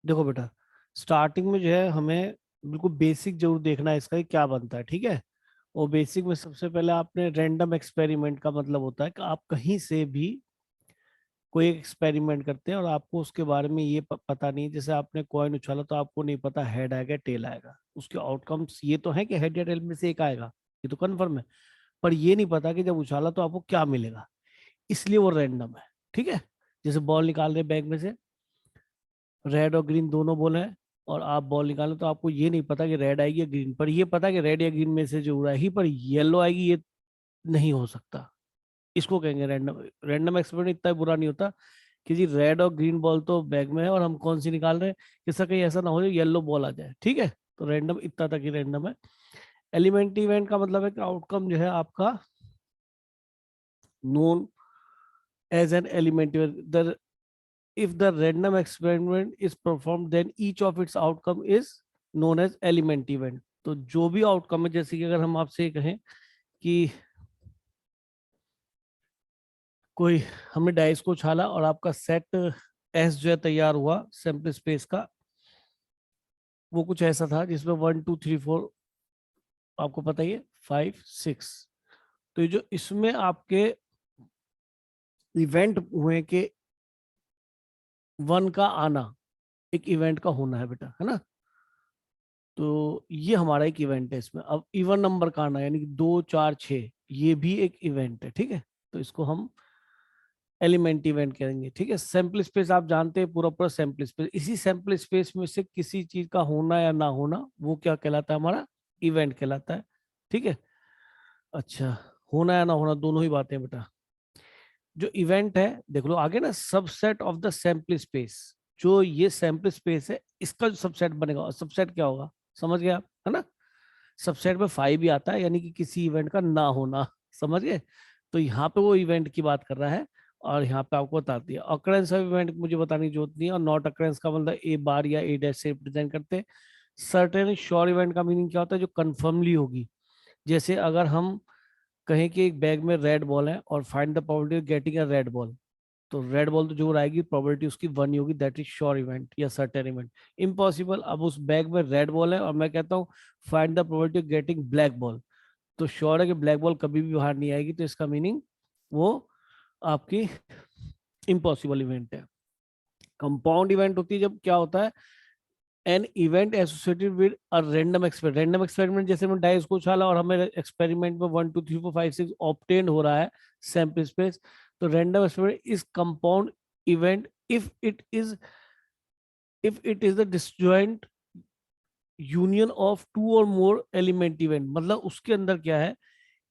देखो बेटा, स्टार्टिंग में जो है हमें बिल्कुल बेसिक जरूर देखना है इसका कि क्या बनता है, ठीक है। और बेसिक में सबसे पहले आपने रैंडम एक्सपेरिमेंट का मतलब होता है कि आप कहीं से भी कोई एक एक्सपेरिमेंट करते हैं और आपको उसके बारे में ये पता नहीं, जैसे आपने कॉइन उछाला तो आपको नहीं पता हेड आएगा टेल आएगा, उसके आउटकम्स ये तो है कि हेड या टेल में से एक आएगा, ये तो कन्फर्म है। पर ये नहीं पता कि जब उछाला तो आपको क्या मिलेगा, इसलिए वो रैंडम है, ठीक है। जैसे बॉल निकाल रहे बैग में से, रेड और ग्रीन दोनों बॉल है, और आप बॉल निकालें तो आपको ये नहीं पता कि रेड आएगी या ग्रीन, पर ये पता कि रेड या ग्रीन में से जो उड़ा ही पर येलो आएगी, ये नहीं हो सकता। इसको कहेंगे रैंडम। रैंडम एक्सपेरिमेंट इतना बुरा नहीं होता कि जी रेड और ग्रीन बॉल तो बैग में है और हम कौन सी निकाल रहे हैं, कि कहीं ऐसा ना हो जाए येलो बॉल आ जाए, ठीक है। तो रैंडम इतना तक ही रैंडम है। एलिमेंट्री इवेंट का मतलब है कि आउटकम जो है आपका known as an elementary the if the random experiment is performed then each of its outcome is known as element event। तो जो भी आउटकम है, जैसे कि अगर हम आपसे कहें कि कोई हमने डाइस को उछाला और आपका सेट एस जो है तैयार हुआ सैंपल स्पेस का, वो कुछ ऐसा था जिसमें 1 2 3 4 आपको पता ही है 5 6। तो ये जो इसमें आपके इवेंट हुए कि वन का आना एक इवेंट का होना है बेटा, है ना। तो ये हमारा एक इवेंट है इसमें। अब इवन नंबर का आना यानी कि 2 4 6 ये भी एक इवेंट है, ठीक है। तो इसको हम एलिमेंट इवेंट करेंगे, ठीक है। सैंपल स्पेस आप जानते हैं, पूरा पूरा सैंपल स्पेस, इसी सैंपल स्पेस में से किसी चीज का होना या ना होना वो क्या कहलाता है, हमारा इवेंट कहलाता है, ठीक है। अच्छा, होना या ना होना दोनों ही बातें बेटा। जो इवेंट है देख लो आगे ना, subset of the sample space. जो ये सैंपल स्पेस है इसका जो सबसेट बनेगा, और सबसेट क्या होगा समझ गए आप, है ना। सबसेट में 5 भी आता है, यानी कि किसी इवेंट का ना होना, समझ गए। तो यहाँ पे वो इवेंट की बात कर रहा है, और यहाँ पे आपको बता दिया अकरेंस ऑफ इवेंट मुझे बताने की जरूरत नहीं है। और नॉट अकरेंस का मतलब ए बार या ए डैश से रिप्रेजेंट करते हैं। सर्टेन श्योर इवेंट का मीनिंग क्या होता है, जो कंफर्मली होगी। जैसे अगर हम कहें कि एक बैग में रेड बॉल है और find the probability of getting a red ball, तो रेड बॉल तो जो आएगी प्रोबेबिलिटी उसकी 1 ही होगी, दैट इज श्योर इवेंट या सर्टेन इवेंट। इम्पॉसिबल, अब उस बैग में रेड बॉल है और मैं कहता हूँ find the probability of getting black ball, तो श्योर है कि ब्लैक बॉल कभी भी बाहर नहीं आएगी, तो इसका मीनिंग वो आपकी इम्पॉसिबल इवेंट है। कंपाउंड इवेंट होती है जब क्या होता है, an event associated with a random experiment. Random experiment जैसे हमने डाइस को उछाला और हमें एक्सपेरिमेंट में 1 2 3 4 5 6 ऑब्टेन हो रहा है सैंपल स्पेस, तो random experiment is compound event if it is the disjoint union of 2 और मोर एलिमेंट इवेंट। मतलब उसके अंदर क्या है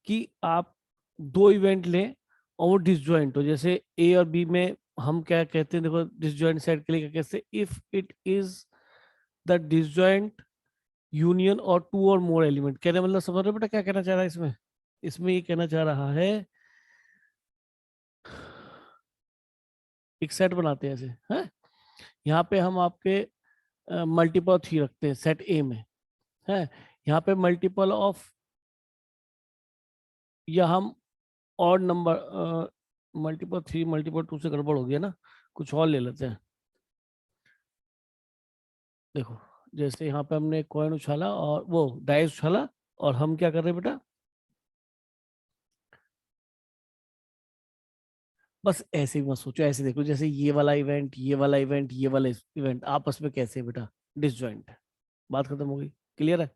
कि आप 2 इवेंट लें और वो डिसजॉइंट हो, जैसे ए और बी में हम क्या कहते हैं, देखो डिसजॉइंट सेट के लिए क्या कहते हैं, if it is the disjoint union और 2 और मोर एलिमेंट। कहने मतलब समझ रहे हो बेटा क्या कहना चाह रहा है इसमें। इसमें ये कहना चाह रहा है एक सेट बनाते हैं ऐसे हैं, यहाँ पे हम आपके मल्टीपल 3 रखते हैं सेट ए में, है। यहाँ पे मल्टीपल ऑफ, या हम और नंबर मल्टीपल 3 मल्टीपल 2 से गड़बड़ हो गया ना, कुछ और ले लेते हैं। देखो जैसे यहाँ पे हमने कॉइन उछाला और वो डाइस उछाला, और हम क्या कर रहे हैं बेटा, बस ऐसे ही मत सोचो, ऐसे देखो जैसे ये वाला इवेंट ये वाला इवेंट ये वाला इवेंट आपस में कैसे है बेटा, डिसजॉइंट है। बात खत्म हो गई, क्लियर है।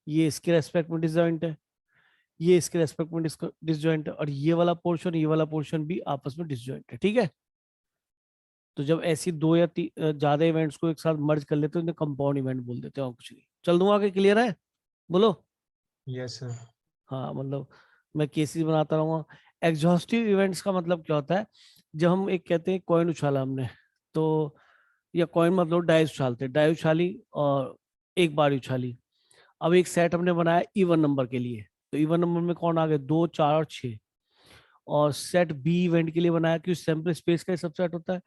ये इसके रेस्पेक्ट में डिसजॉइंट है, ये इसके रेस्पेक्ट में डिसजॉइंट है, और ये वाला पोर्शन भी आपस में डिसजॉइंट है, ठीक है। तो जब ऐसी 2 या ज्यादा इवेंट्स को एक साथ मर्ज कर लेते हैं उन्हें कंपाउंड इवेंट बोल देते हैं, और कुछ नहीं। चल दूंगा आगे, क्लियर है, बोलो। Yes sir. हाँ मतलब मैं केसेस बनाता रहूंगा। एग्जॉस्टिव इवेंट्स का मतलब क्या होता है, जब हम एक कहते हैं कॉइन उछाला हमने, तो या कॉइन मतलब डाइस उछालते, डाइस उछाली और एक बार उछाली। अब एक सेट हमने बनाया इवन नंबर के लिए, तो इवन नंबर में कौन आ गए, 2 4 और 6। और सेट बी इवेंट के लिए बनाया क्योंकि सैंपल स्पेस का सबसेट होता है।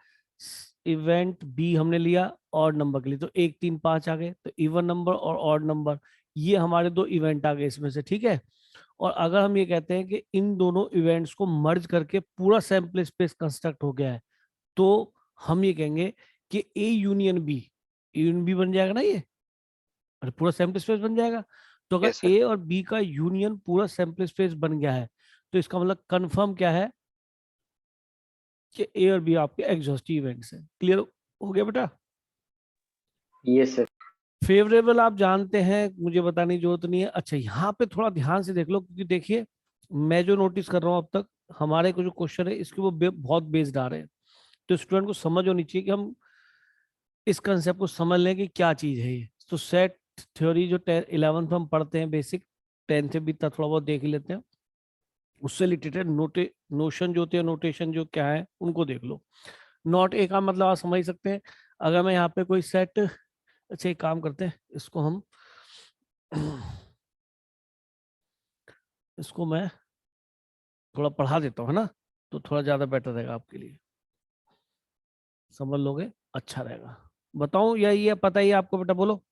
इवेंट बी हमने लिया ऑड नंबर के लिए, तो 1 3 5 आ गए, तो इवन नंबर और ऑड नंबर ये हमारे 2 इवेंट आ गए इसमें से, ठीक है। और अगर हम ये कहते हैं कि इन दोनों इवेंट्स को मर्ज करके पूरा सैंपल स्पेस कंस्ट्रक्ट हो गया है, तो हम ये कहेंगे कि A union B union B बन जाएगा ना ये, और पूरा सैंपल स्पेस बन जाएगा। तो अगर यस सर। ए और बी का यूनियन पूरा सैंपल स्पेस बन गया है, तो इसका मतलब कंफर्म क्या है कि ए और बी आपके एग्जॉस्टिव इवेंट्स हैं। क्लियर हो गया बेटा? Yes sir. फेवरेबल आप जानते हैं, मुझे बताने की जरूरत नहीं है। अच्छा, यहाँ पे थोड़ा ध्यान से देख लो, क्योंकि देखिए मैं जो नोटिस कर रहा हूँ अब तक, हमारे को जो क्वेश्चन है इसके वो बहुत बेस्ड आ रहे हैं। तो स्टूडेंट को समझ होनी चाहिए कि हम इस कंसेप्ट को समझ लें कि क्या चीज है ये। तो सेट थ्योरी जो 11th में हम पढ़ते हैं बेसिक, 10th से भी इतना थोड़ा बहुत देख ही लेते हैं, उससे रिलेटेड नोशन जो होते हैं, नोटेशन जो क्या है उनको देख लो। नॉट ए का मतलब आप समझ सकते हैं। अगर मैं यहाँ पे कोई सेट, अच्छा एक काम करते हैं, इसको हम इसको मैं थोड़ा पढ़ा देता हूँ, है ना, तो थोड़ा ज्यादा बेटर रहेगा आपके लिए, समझ लोगे, अच्छा रहेगा। बताऊं या ये पता ही है आपको बेटा? बोलो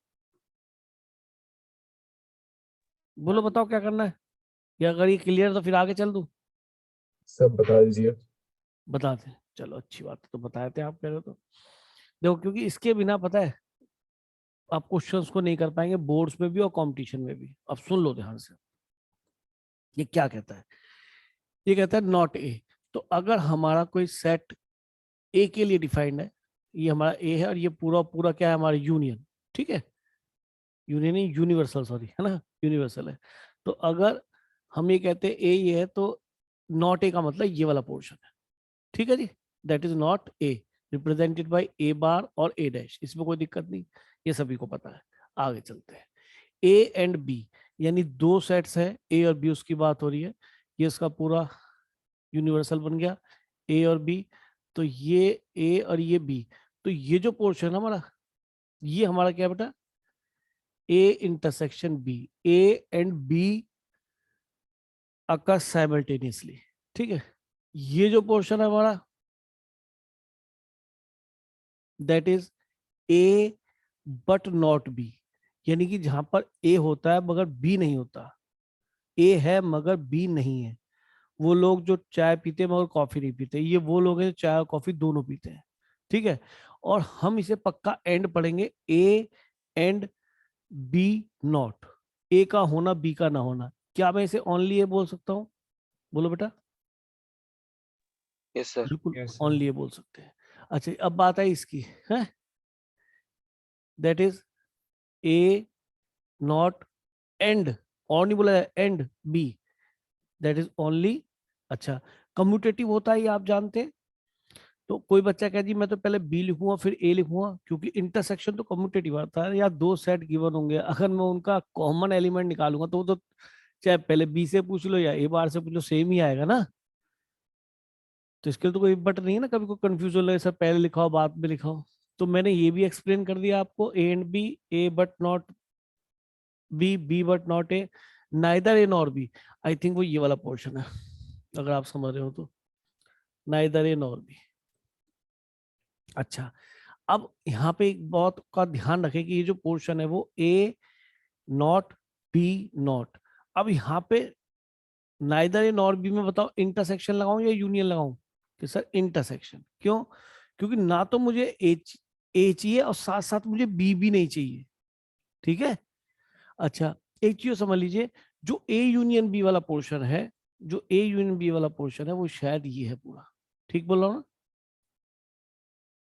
बोलो, बताओ क्या करना है, या अगर ये क्लियर तो फिर आगे चल दूं? सब बता दीजिए। बता दें, चलो अच्छी बात है, तो बताए थे आप कह रहे हो तो। देखो, क्योंकि इसके बिना पता है आप क्वेश्चंस को नहीं कर पाएंगे बोर्ड्स में भी और कंपटीशन में भी। अब सुन लो ध्यान से, ये क्या कहता है। ये कहता है नॉट ए। तो अगर हमारा कोई सेट ए के लिए डिफाइंड है, ये हमारा ए है, और ये पूरा पूरा क्या है, हमारा यूनियन, ठीक है, यूनियन नहीं, यूनिवर्सल, सॉरी, है ना, यूनिवर्सल है। तो अगर हम ये कहते हैं ए ये है, तो नॉट ए का मतलब ये वाला पोर्शन है, ठीक है ji. That is not a, represented by a bar और ए डैश, इसमें कोई दिक्कत नहीं, ये सभी को पता है। आगे चलते हैं, ए एंड बी, यानी दो सेट्स है ए और बी, उसकी बात हो रही है। ये इसका पूरा यूनिवर्सल बन गया, ए और बी। तो ये ए और ये बी, तो ये जो पोर्शन है हमारा, ये हमारा क्या बेटा, A intersection B, A and B occur simultaneously, ठीक है। ये जो पोर्शन है हमारा, that is A but not B, यानी कि जहां पर ए होता है मगर बी नहीं होता, ए है मगर बी नहीं है। वो लोग जो चाय पीते हैं मगर कॉफी नहीं पीते, ये वो लोग हैं जो चाय और कॉफी दोनों पीते हैं, ठीक है। और हम इसे पक्का एंड पढ़ेंगे, ए एंड बी नॉट, ए का होना बी का ना होना। क्या मैं इसे ओनली ए बोल सकता हूँ? बोलो बेटा। Yes sir. बिल्कुल Yes, sir. ओनली ए बोल सकते हैं। अच्छा, अब बात है इसकी, है that is A not and, और नहीं बोला and B, that is only. अच्छा, कम्यूटेटिव होता है ये आप जानते हैं। तो कोई बच्चा कहे जी मैं तो पहले बी लिखूंगा फिर ए लिखूंगा, क्योंकि इंटरसेक्शन तो कम्यूटेटिव आता है, या दो सेट गिवन होंगे, अगर मैं उनका कॉमन एलिमेंट निकालूंगा तो वो तो चाहे पहले बी से पूछ लो या ए बार से पूछ लो, सेम ही आएगा ना। तो इसके लिए तो कोई बट नहीं है ना, कभी कोई कंफ्यूजन लगे सर पहले लिखा हो बाद में लिखा हो। तो मैंने ये भी एक्सप्लेन कर दिया आपको, A and B, A but not B, B but not A, neither A nor B. I think वो ये वाला पोर्शन है, अगर आप समझ रहे हो तो, नाइदर ए नॉर बी। अच्छा, अब यहाँ पे एक बहुत का ध्यान रखें कि ये जो पोर्शन है वो ए नॉट बी नॉट। अब यहाँ पे नाइदर ए नॉर बी में बताओ इंटरसेक्शन लगाऊं या यूनियन लगाऊं? कि सर इंटरसेक्शन क्यों? क्योंकि ना तो मुझे ए चाहिए और साथ साथ मुझे बी भी नहीं चाहिए, ठीक है। अच्छा, एक चीज समझ लीजिए, जो ए यूनियन बी वाला पोर्शन है, जो ए यूनियन बी वाला पोर्शन है वो शायद ये है पूरा, ठीक बोल रहा हूँ ना,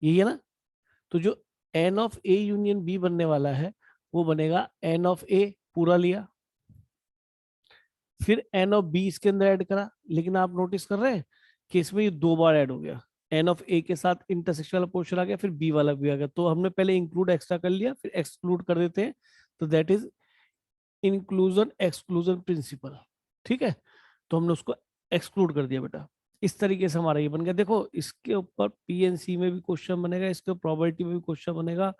यही है ना। तो जो n of A union B बनने वाला है वो बनेगा एन ऑफ ए पूरा लिया, फिर एन ऑफ बी इसके अंदर ऐड करा। लेकिन आप नोटिस कर रहे हैं कि इसमें ये दो बार ऐड हो गया, एन ऑफ ए के साथ इंटरसेक्शन वाला पोर्शन आ गया, फिर बी वाला भी आ गया। तो हमने पहले इंक्लूड एक्स्ट्रा कर लिया, फिर एक्सक्लूड कर देते हैं, तो that is inclusion exclusion principle, ठीक है। तो हमने उसको एक्सक्लूड कर दिया बेटा। इस तरीके से हमारा ये बन गया। देखो इसके ऊपर पीएनसी में भी क्वेश्चन बनेगा, इसके प्रोबेबिलिटी में भी क्वेश्चन बनेगा।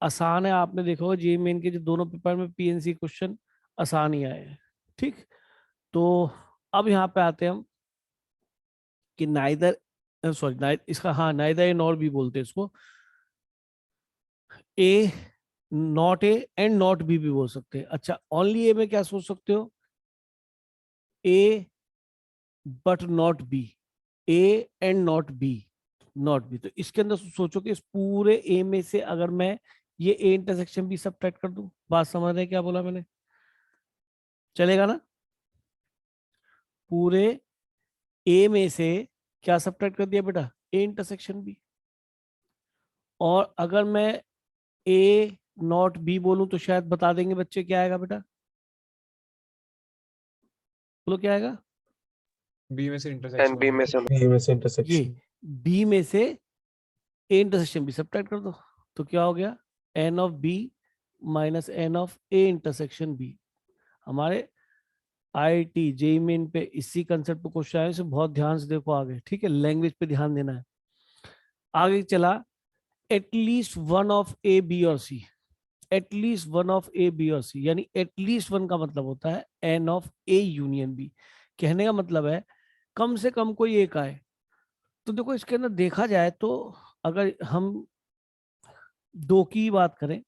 आसान है, आपने देखा होगा जे मेन के जो दोनों पेपर में पीएनसी क्वेश्चन आसान ही आए हैं, ठीक। तो अब यहाँ पे आते हैं हम कि नाइदर, सॉरी इसका, हाँ नाइदर ए नॉर बी बोलते हैं इसको, a not a and not b भी बोल सकते हैं। अच्छा, ओनली ए में क्या सोच सकते हो? A but not B, A and not B, not B. तो इसके अंदर सोचो कि इस पूरे ए में से अगर मैं ये ए इंटरसेक्शन बी सब्ट्रैक्ट कर दूं, बात समझ रहे हैं क्या बोला मैंने? चलेगा ना? पूरे ए में से क्या सब्ट्रैक्ट कर दिया बेटा? A intersection B. और अगर मैं ए नॉट बी बोलूं तो शायद बता देंगे बच्चे क्या आएगा बेटा? बोलो क्या आएगा? बी में से इंटरसेक्शन बी में से B में से ये intersection. बी में से ए इंटरसेक्शन बी सब्ट्रैक्ट कर दो, तो क्या हो गया? N of B minus N of A intersection B. हमारे आईटी जेई मेन पे इसी कंसेप्ट पे क्वेश्चन आए, बहुत ध्यान से देखो आगे, ठीक है? लैंग्वेज पे ध्यान देना है। आगे चला, at least one of A B और C. At least one of A B और सी, यानी एटलीस्ट वन का मतलब होता है n of A union B. कहने का मतलब है कम से कम कोई एक आए। तो देखो इसके अंदर देखा जाए तो अगर हम दो की बात करें,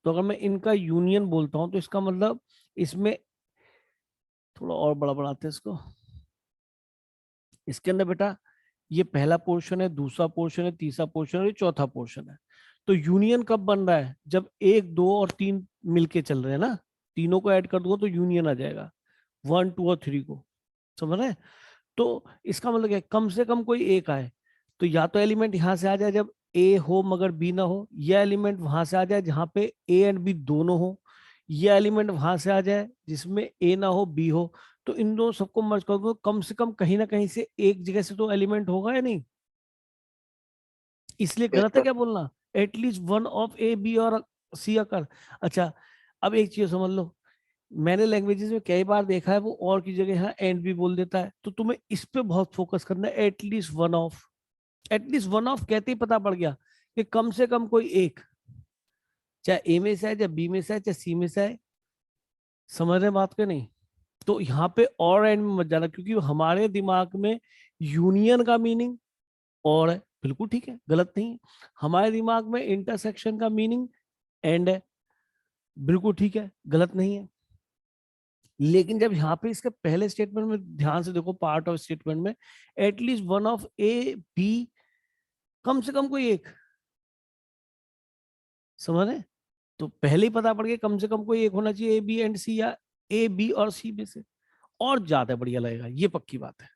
तो अगर मैं इनका यूनियन बोलता हूं तो इसका मतलब इसमें थोड़ा और बड़ा बढ़ाते हैं इसको। इसके अंदर बेटा ये पहला पोर्शन है, दूसरा पोर्शन है, तीसरा पोर्शन है, ये चौथा पोर्शन है। तो यूनियन कब बन रहा है? जब एक, दो और तीन मिलके चल रहे हैं ना, तीनों को ऐड कर दूंगा तो यूनियन आ जाएगा, वन, टू और थ्री को। समझ रहे हैं? तो इसका मतलब क्या है? कम से कम कोई एक आए। तो या तो एलिमेंट यहां से आ जाए जब ए हो मगर बी ना हो, या एलिमेंट वहां से आ जाए जहां पे ए एंड बी दोनों हो, या एलिमेंट वहां से आ जाए जिसमें ए ना हो बी हो। तो इन दोनों सबको मर्ज कर दो, कम से कम कहीं ना कहीं से एक जगह से तो एलिमेंट होगा या नहीं? इसलिए Yes, गलत है sir. क्या बोलना at least one of A B और सी आकर? अच्छा, अब एक चीज समझ लो, मैंने लैंग्वेजेस में कई बार देखा है वो और की जगह यहाँ एंड भी बोल देता है, तो तुम्हें इस पे बहुत फोकस करना है, at least one of. At least one of कहते ही पता पड़ गया कि कम से कम कोई एक, चाहे ए में से आए, चाहे बी में से आए, चाहे सी में से आए। समझ रहे बात के नहीं? तो यहाँ पे और एंड में मत जाना, क्योंकि हमारे दिमाग में यूनियन का मीनिंग और है, बिल्कुल ठीक है, गलत नहीं है। हमारे दिमाग में इंटरसेक्शन का मीनिंग एंड है, बिल्कुल ठीक है, गलत नहीं है। लेकिन जब यहाँ पे इसके पहले स्टेटमेंट में ध्यान से देखो, पार्ट ऑफ स्टेटमेंट में at least one of A B, कम से कम कोई एक। समझ रहे? तो पहले ही पता पड़ गया कम से कम कोई एक होना चाहिए, ए बी एंड सी, या ए बी और सी में से, और ज्यादा बढ़िया लगेगा, ये पक्की बात है।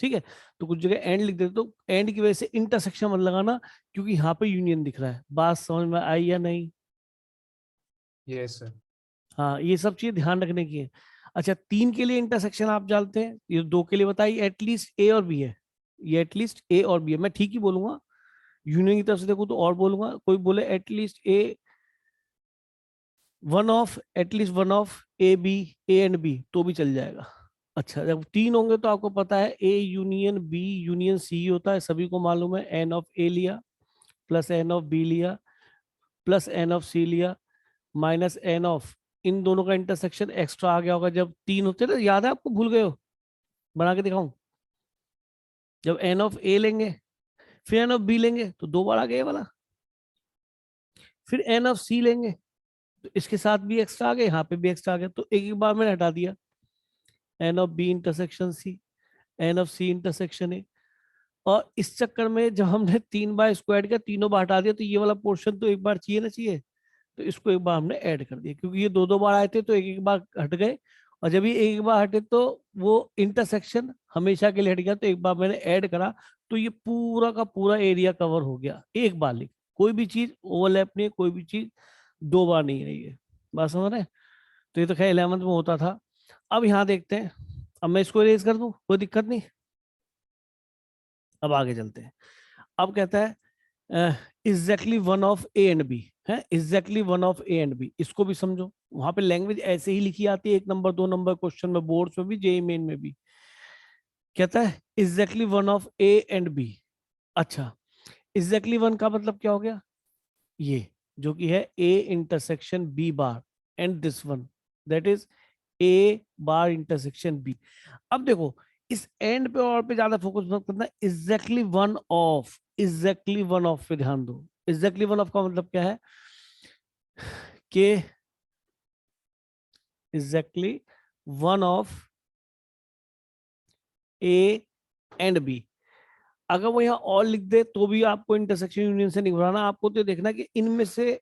ठीक है? तो कुछ जगह एंड लिख देते, तो एंड की वजह से इंटरसेक्शन मत लगाना, क्योंकि यहाँ पे यूनियन दिख रहा है। बात समझ में आई या नहीं? Yes sir. हाँ, ये सब चीजें ध्यान रखने की है। अच्छा, तीन के लिए इंटरसेक्शन आप जानते हैं, ये दो के लिए बताइए, एटलीस्ट ए और बी है। ये एटलीस्ट ए और बी है, मैं ठीक ही बोलूंगा। यूनियन की तरफ से देखो तो और बोलूंगा, कोई बोले at least A one of, at least one of A B, A and B, तो भी चल जाएगा। अच्छा, जब तीन होंगे तो आपको पता है A union B union C होता है, सभी को मालूम है। एन ऑफ ए लिया प्लस एन ऑफ बी लिया प्लस एन ऑफ सी लिया माइनस एन ऑफ, इन दोनों का इंटरसेक्शन एक्स्ट्रा आ गया होगा जब तीन होते ना, याद है आपको? भूल गए हो? बना के दिखाऊं? जब एन ऑफ ए लेंगे फिर एन ऑफ बी लेंगे तो दो बार आ गया ये वाला, फिर एन ऑफ सी लेंगे तो इसके साथ भी एक्स्ट्रा आ गए, यहाँ पे भी एक्स्ट्रा आ गया, तो एक एक बार मैंने हटा दिया। N of B intersection C, n of C intersection A. और इस चक्कर में जब हमने तीन बार स्क्वायर किया, तीनों बार हटा दिया, तो ये वाला पोर्शन तो एक बार चाहिए ना, चाहिए, तो इसको एक बार हमने ऐड कर दिया, क्योंकि ये दो दो बार आए थे तो एक एक बार हट गए। और जब ये एक बार हटे तो वो इंटरसेक्शन हमेशा के लिए हट गया, तो एक बार मैंने ऐड करा, तो ये पूरा का पूरा एरिया कवर हो गया एक बार। लिख, कोई भी चीज ओवरलैप नहीं है, कोई भी चीज दो बार नहीं रही है। बात समझ रहे हैं? तो ये तो खैर 11th में होता था। अब यहाँ देखते हैं, अब मैं इसको इरेज कर दूं, कोई दिक्कत नहीं। अब आगे चलते हैं। अब कहता है exactly one of A and B है, exactly one of A and B, इसको भी समझो। वहां पे लैंग्वेज ऐसे ही लिखी आती है, एक नंबर दो नंबर क्वेश्चन में, बोर्ड्स में भी, जेई मेन में भी। कहता है exactly one of A and B. अच्छा, एग्जैक्टली वन का मतलब क्या हो गया? ये जो कि है A intersection B bar and this one, that is A bar intersection B. अब देखो, इस एंड पे और पे ज्यादा फोकस मत करना, exactly one of, exactly one of पे ध्यान दो। एग्जैक्टली वन ऑफ का मतलब क्या है कि exactly one of A and B. अगर वो यहाँ ऑल लिख दे तो भी आपको इंटरसेक्शन यूनियन से नहीं घबराना, आपको तो देखना कि इनमें से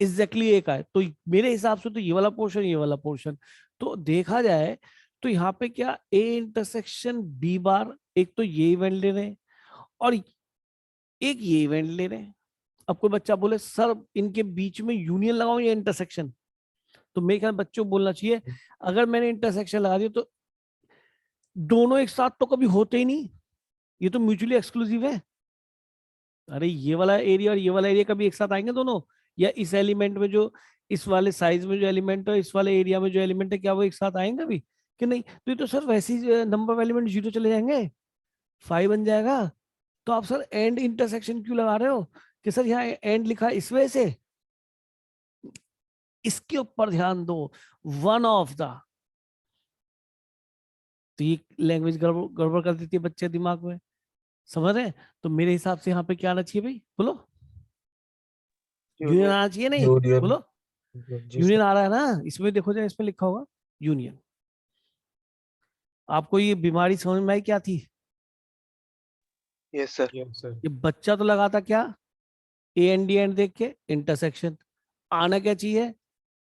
एग्जैक्टली एक आए। तो मेरे हिसाब से तो ये वाला पोर्शन, ये वाला पोर्शन, तो देखा जाए तो यहाँ पे क्या ए इंटरसेक्शन बी बार, एक तो ये इवेंट ले रहे हैं और एक ये इवेंट ले रहे हैं। अब कोई बच्चा बोले सर इनके बीच में यूनियन लगाओ या इंटरसेक्शन, तो मेरे ख्याल बच्चों को बोलना चाहिए अगर मैंने इंटरसेक्शन लगा दिया तो दोनों एक साथ तो कभी होते ही नहीं, ये तो म्यूचुअली एक्सक्लूसिव है। अरे ये वाला एरिया और ये वाला एरिया कभी एक साथ आएंगे दोनों, या इस एलिमेंट में जो, इस वाले साइज में जो एलिमेंट है, इस वाले एरिया में जो एलिमेंट है, क्या वो एक साथ आएंगे भी कि नहीं? तो ये तो सर वैसे ही नंबर ऑफ एलिमेंट जीरो चले जाएंगे, 5 बन जाएगा। तो आप सर एंड इंटरसेक्शन क्यों लगा रहे हो कि सर यहाँ एंड लिखा है इस वजह से? इसके ऊपर ध्यान दो, वन ऑफ द। तो ये लैंग्वेज गड़बड़ कर देती है बच्चे दिमाग में, समझ रहे हैं? तो मेरे हिसाब से यहाँ पे क्या आना चाहिए भाई, बोलो? यूनियन आना चाहिए नहीं? यूनियन। बोलो जी यूनियन सर। आ रहा है ना, इसमें देखो जाए, इसमें लिखा होगा यूनियन। आपको ये बीमारी समझ में आई क्या थी? Yes sir. Yes, sir. ये बच्चा तो लगाता क्या, ए एंड डी एंड देख के इंटरसेक्शन। आना क्या चाहिए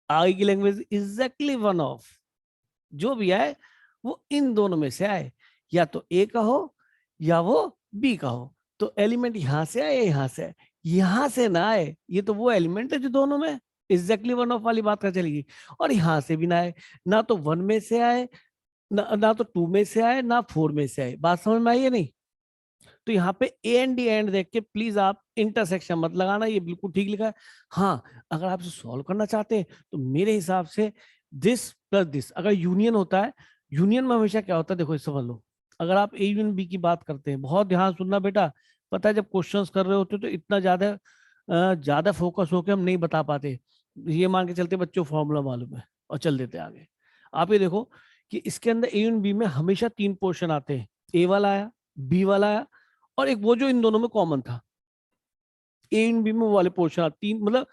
आगे की लैंग्वेज एग्जैक्टली वन ऑफ, जो भी आए वो इन दोनों में से आए, या तो ए का हो या वो बी का हो। तो एलिमेंट यहां से आए, यहां से आए, यहां से ना आए, ये तो वो एलिमेंट है जो दोनों में एग्जैक्टली वन ऑफ वाली बात कर चलेगी। और यहां से भी ना आए, ना तो 1 में से आए, ना तो 2 में से आए, ना 4 में से आए। बात समझ में आई है नहीं? तो यहाँ पे ए एंड डी एंड देख के प्लीज आप इंटरसेक्शन मत लगाना, ये बिल्कुल ठीक लिखा है। हाँ, अगर आप इसे सॉल्व करना चाहते हैं तो मेरे हिसाब से दिस प्लस दिस, अगर यूनियन होता है, यूनियन में हमेशा क्या होता है, देखो समझ लो, अगर आप ए यूनियन बी की बात करते हैं, बहुत ध्यान सुनना बेटा, पता है जब क्वेश्चंस कर रहे होते तो इतना ज्यादा फोकस होकर हम नहीं बता पाते, ये मान के चलते बच्चों फॉर्मूला मालूम है और चल देते आगे। आप ये देखो कि इसके अंदर ए यूनियन बी में हमेशा 3 पोर्शन आते हैं, ए वाला आया, बी वाला आया, और एक वो जो इन दोनों में कॉमन था। ए इन बी में वो वाले पोर्शन, 3 मतलब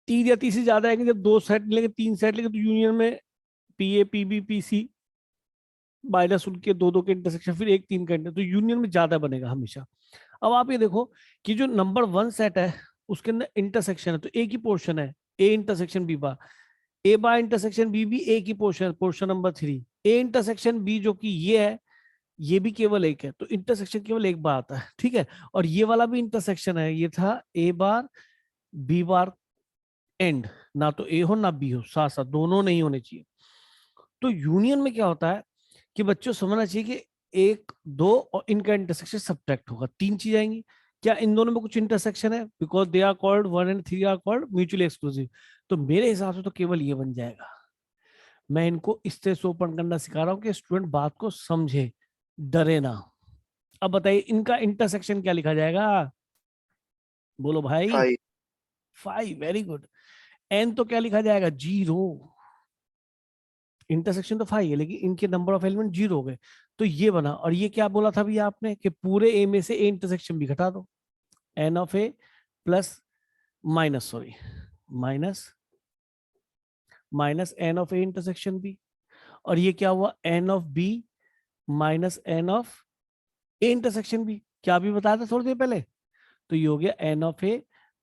3 या 3 से ज्यादा आएंगे, जब 2 सेट मिलेंगे, 3 सेट लेंगे, तो यूनियन में P A P B P C minus उनके 2 के इंटरसेक्शन, फिर 1 3 का इंटर, तो यूनियन में ज्यादा बनेगा हमेशा। अब आप ये देखो कि जो नंबर 1 सेट है उसके अंदर इंटरसेक्शन है, तो एक ही पोर्शन है, A intersection B bar, A bar intersection B भी एक ही पोर्शन है, portion number 3। A intersection B जो कि ये है, ये भी केवल एक है, तो इंटरसेक्शन केवल एक बार आता है, ठीक है? और ये वाला भी इंटरसेक्शन है, ये था ए बार बी बार एंड, ना तो ए हो ना बी हो, साथ साथ दोनों नहीं होने चाहिए। तो यूनियन में क्या होता है कि बच्चों समझना चाहिए कि 1 2 और इनका इंटरसेक्शन सब्ट्रैक्ट होगा, 3 चीज आएंगी। क्या इन दोनों में कुछ इंटरसेक्शन है? Because they are called 1 and 3 are called mutually exclusive. तो मेरे हिसाब से तो केवल ये बन जाएगा। मैं इनको इस तरह से ओपन करना सिखा रहा हूँ कि स्टूडेंट बात को समझे, डरे ना। अब बताइए इनका इंटरसेक्शन क्या लिखा जाएगा, बोलो भाई? 5। 5, वेरी गुड। एन तो क्या लिखा जाएगा, 0। इंटरसेक्शन तो 5 है लेकिन इनके नंबर ऑफ एलिमेंट 0 हो गए, तो ये बना। और ये क्या बोला था भैया आपने कि पूरे ए में से ए इंटरसेक्शन भी घटा दो, n of A plus minus, sorry, minus N of A intersection B. और ये क्या हुआ, n of B minus N of A intersection B. क्या भी बताया था थोड़ी देर पहले? तो ये हो गया n of A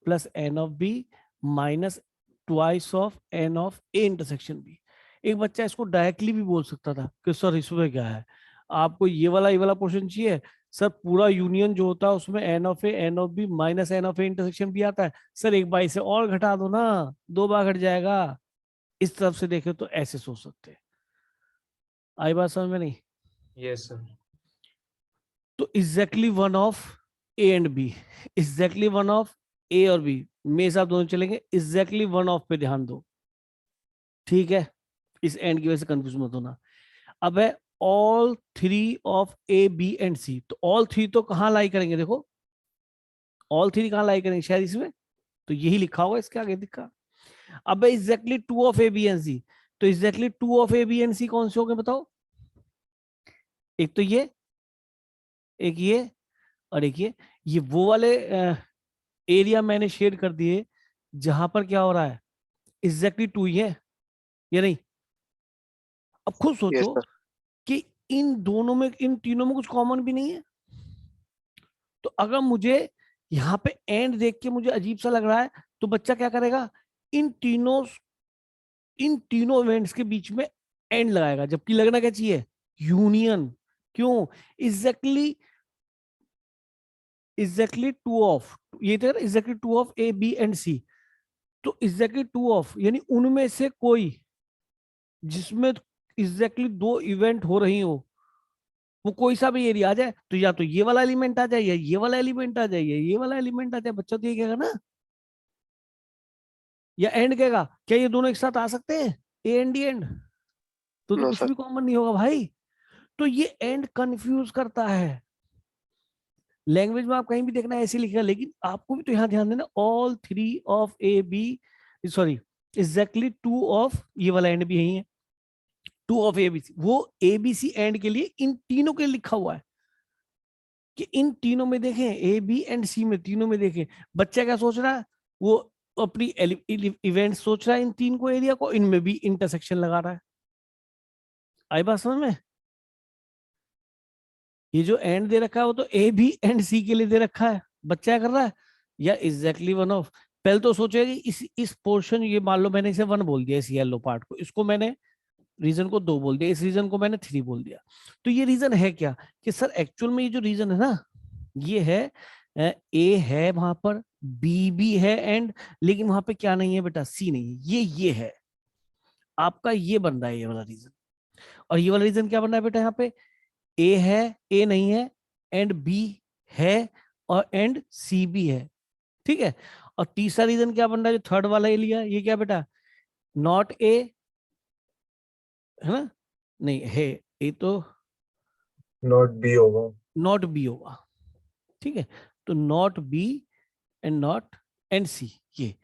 plus N of B minus twice of n of A intersection B. एक बच्चा इसको डायरेक्टली भी बोल सकता था कि सर इसमें क्या है, आपको ये वाला पोर्शन चाहिए? सर पूरा यूनियन जो होता है उसमें n of A n of B minus N of A intersection भी आता है। सर एक बार इसे और घटा दो ना, 2 बार घट जाएगा। इस तरफ से देखे तो ऐसे सोच सकते हैं। आई बात समझ में नहीं? Yes, sir. तो exactly one of A and B, exactly one of A और बी, मेरे साथ दोनों चलेंगे, एग्जैक्टली वन ऑफ पे ध्यान दो, ठीक है? इस एंड की वजह से कंफ्यूज मत होना। अब है all 3 of A B and C, तो ऑल 3 तो कहां लाई करेंगे, देखो ऑल 3 कहां लाई करेंगे, शायद इसमें, तो यही लिखा होगा इसके आगे दिखा। अब है exactly 2 of A B and C, तो exactly 2 of A B and C कौन से हो गए बताओ? एक तो ये, एक ये, और एक ये वो वाले एरिया मैंने शेड कर दिए जहां पर क्या हो रहा है, एग्जैक्टली 2 ही है या नहीं? अब खुद यस सोचो सर। कि इन दोनों में, इन तीनों में कुछ कॉमन भी नहीं है, तो अगर मुझे यहाँ पे एंड देख के मुझे अजीब सा लग रहा है तो बच्चा क्या करेगा, इन तीनों इवेंट्स के बीच में एंड लगाएगा, जबकि लगना क्या चाहिए, यूनियन। क्यों? एग्जैक्टली टू ऑफ, ये था exactly two of A B and C. तो एग्जैक्टली टू ऑफ यानी उनमें से कोई जिसमें एग्जैक्टली दो इवेंट हो रही हो, वो कोई सा भी एरिया आ जाए, तो या तो ये वाला एलिमेंट आ जाए, या ये वाला एलिमेंट आ जाए, या ये वाला एलिमेंट आ जाए। बच्चा तो ये कहेगा ना, या एंड कहेगा क्या ये दोनों एक साथ आ सकते हैं, ए एंड डी एंड? तो नो कुछ सर। भी कॉमन नहीं होगा भाई। तो ये एंड कंफ्यूज करता है। लैंग्वेज में आप कहीं भी देखना ऐसे लिखेगा, लेकिन आपको भी तो यहाँ ध्यान देना, all three of A B, sorry exactly two of, ये वाला एंड भी यही है, टू ऑफ एबीसी, वो एबीसी एंड के लिए इन तीनों के लिए लिखा हुआ है कि इन तीनों में देखें, ए बी एंड सी में, तीनों में देखें। बच्चा क्या सोच रहा है, वो अपनी इवेंट सोच रहा है इन तीन को, एरिया को, इनमें भी इंटरसेक्शन लगा रहा है। आई बात समझ में? ये जो एंड दे रखा है वो तो ए बी एंड सी के लिए दे रखा है। बच्चा क्या कर रहा है, या एग्जैक्टली वन ऑफ, पहले तो सोचेगा कि इस पोर्शन, ये मान लो मैंने इसे वन बोल दिया, इस येलो पार्ट को, इसको मैंने रीजन को दो बोल दिया, इस रीजन को मैंने थ्री बोल दिया। तो ये रीजन है क्या, कि सर एक्चुअल में ये जो रीजन है ना, ये है ए है वहां पर, बी भी है एंड, लेकिन वहां पे क्या नहीं है बेटा, सी नहीं है, ये है आपका, ये बन रहा है ये वाला रीजन। और ये वाला रीजन क्या बन रहा है बेटा, यहाँ पे ए है, ए नहीं है, एंड बी है, और एंड सी भी है। ठीक है। और तीसरा रीजन क्या बन रहा है, जो थर्ड वाला ए लिया, ये क्या बेटा, नॉट ए, है ना, नहीं है, ए तो नॉट बी होगा। नॉट बी होगा। ठीक है, तो not B and not and C, ये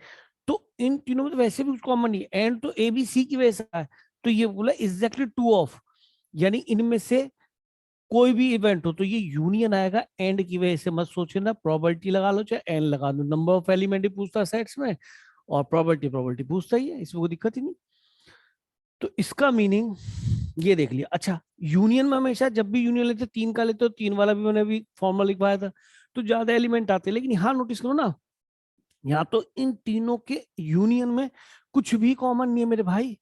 तो इन तीनों में तो वैसे भी कुछ कॉमन नहीं है, एंड तो ए बी सी की वजह से है। तो ये बोला एग्जैक्टली टू ऑफ, यानी इनमें से कोई भी इवेंट हो तो ये यूनियन आएगा एंड की वजह से। मत सोचिए ना, प्रोबेबिलिटी लगा लो चाहे एन लगा दो, नंबर ऑफ एलिमेंट ही पूछता है सेट्स में, और प्रोबेबिलिटी पूछता ही है, इसमें कोई दिक्कत ही नहीं। तो इसका मीनिंग ये देख लिया। अच्छा, यूनियन में हमेशा जब भी यूनियन लेते तीन का लेते हो, तीन वाला भी मैंने अभी फॉर्मूला लिखवाया था, तो ज्यादा एलिमेंट आते हैं। लेकिन यहाँ नोटिस करो ना, यहाँ तो इन तीनों के यूनियन में कुछ भी कॉमन नहीं है मेरे भाई।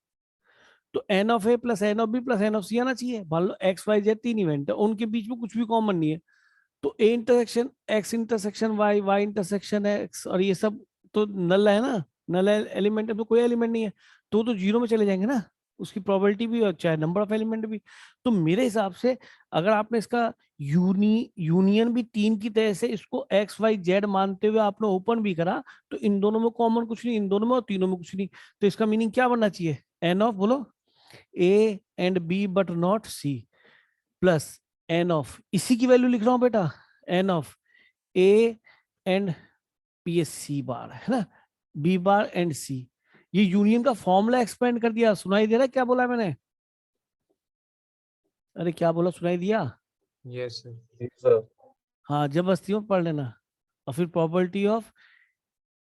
तो N of A plus N of B plus N of C आना चाहिए। मान लो एक्स वाई जेड तीन इवेंट है, उनके बीच में कुछ भी कॉमन नहीं है, तो A intersection X intersection Y, Y intersection X, और ये सब तो नल है ना, नल एलिमेंट है, तो कोई एलिमेंट नहीं है, तो जीरो में चले जाएंगे ना, उसकी प्रोबेबिलिटी भी और चाहे नंबर ऑफ एलिमेंट भी। तो मेरे हिसाब से अगर आपने इसका यूनियन भी तीन की तरह से इसको एक्स वाई जेड मानते हुए आपने ओपन भी करा, तो इन दोनों में कॉमन कुछ नहीं, इन दोनों में और तीनों में कुछ नहीं। तो इसका मीनिंग क्या बनना चाहिए, एन ऑफ, बोलो, A and B but not C, plus N of, इसी की वैल्यू लिख रहा हूं बेटा, N of A and P S C bar, है ना, बी बार एंड सी। ये यूनियन का फॉर्मूला एक्सपेंड कर दिया। सुनाई दे रहा है क्या बोला मैंने? अरे क्या बोला, सुनाई दिया? Yes, sir. जी सर। हाँ, जबरदस्ती में पढ़ लेना। और फिर probability of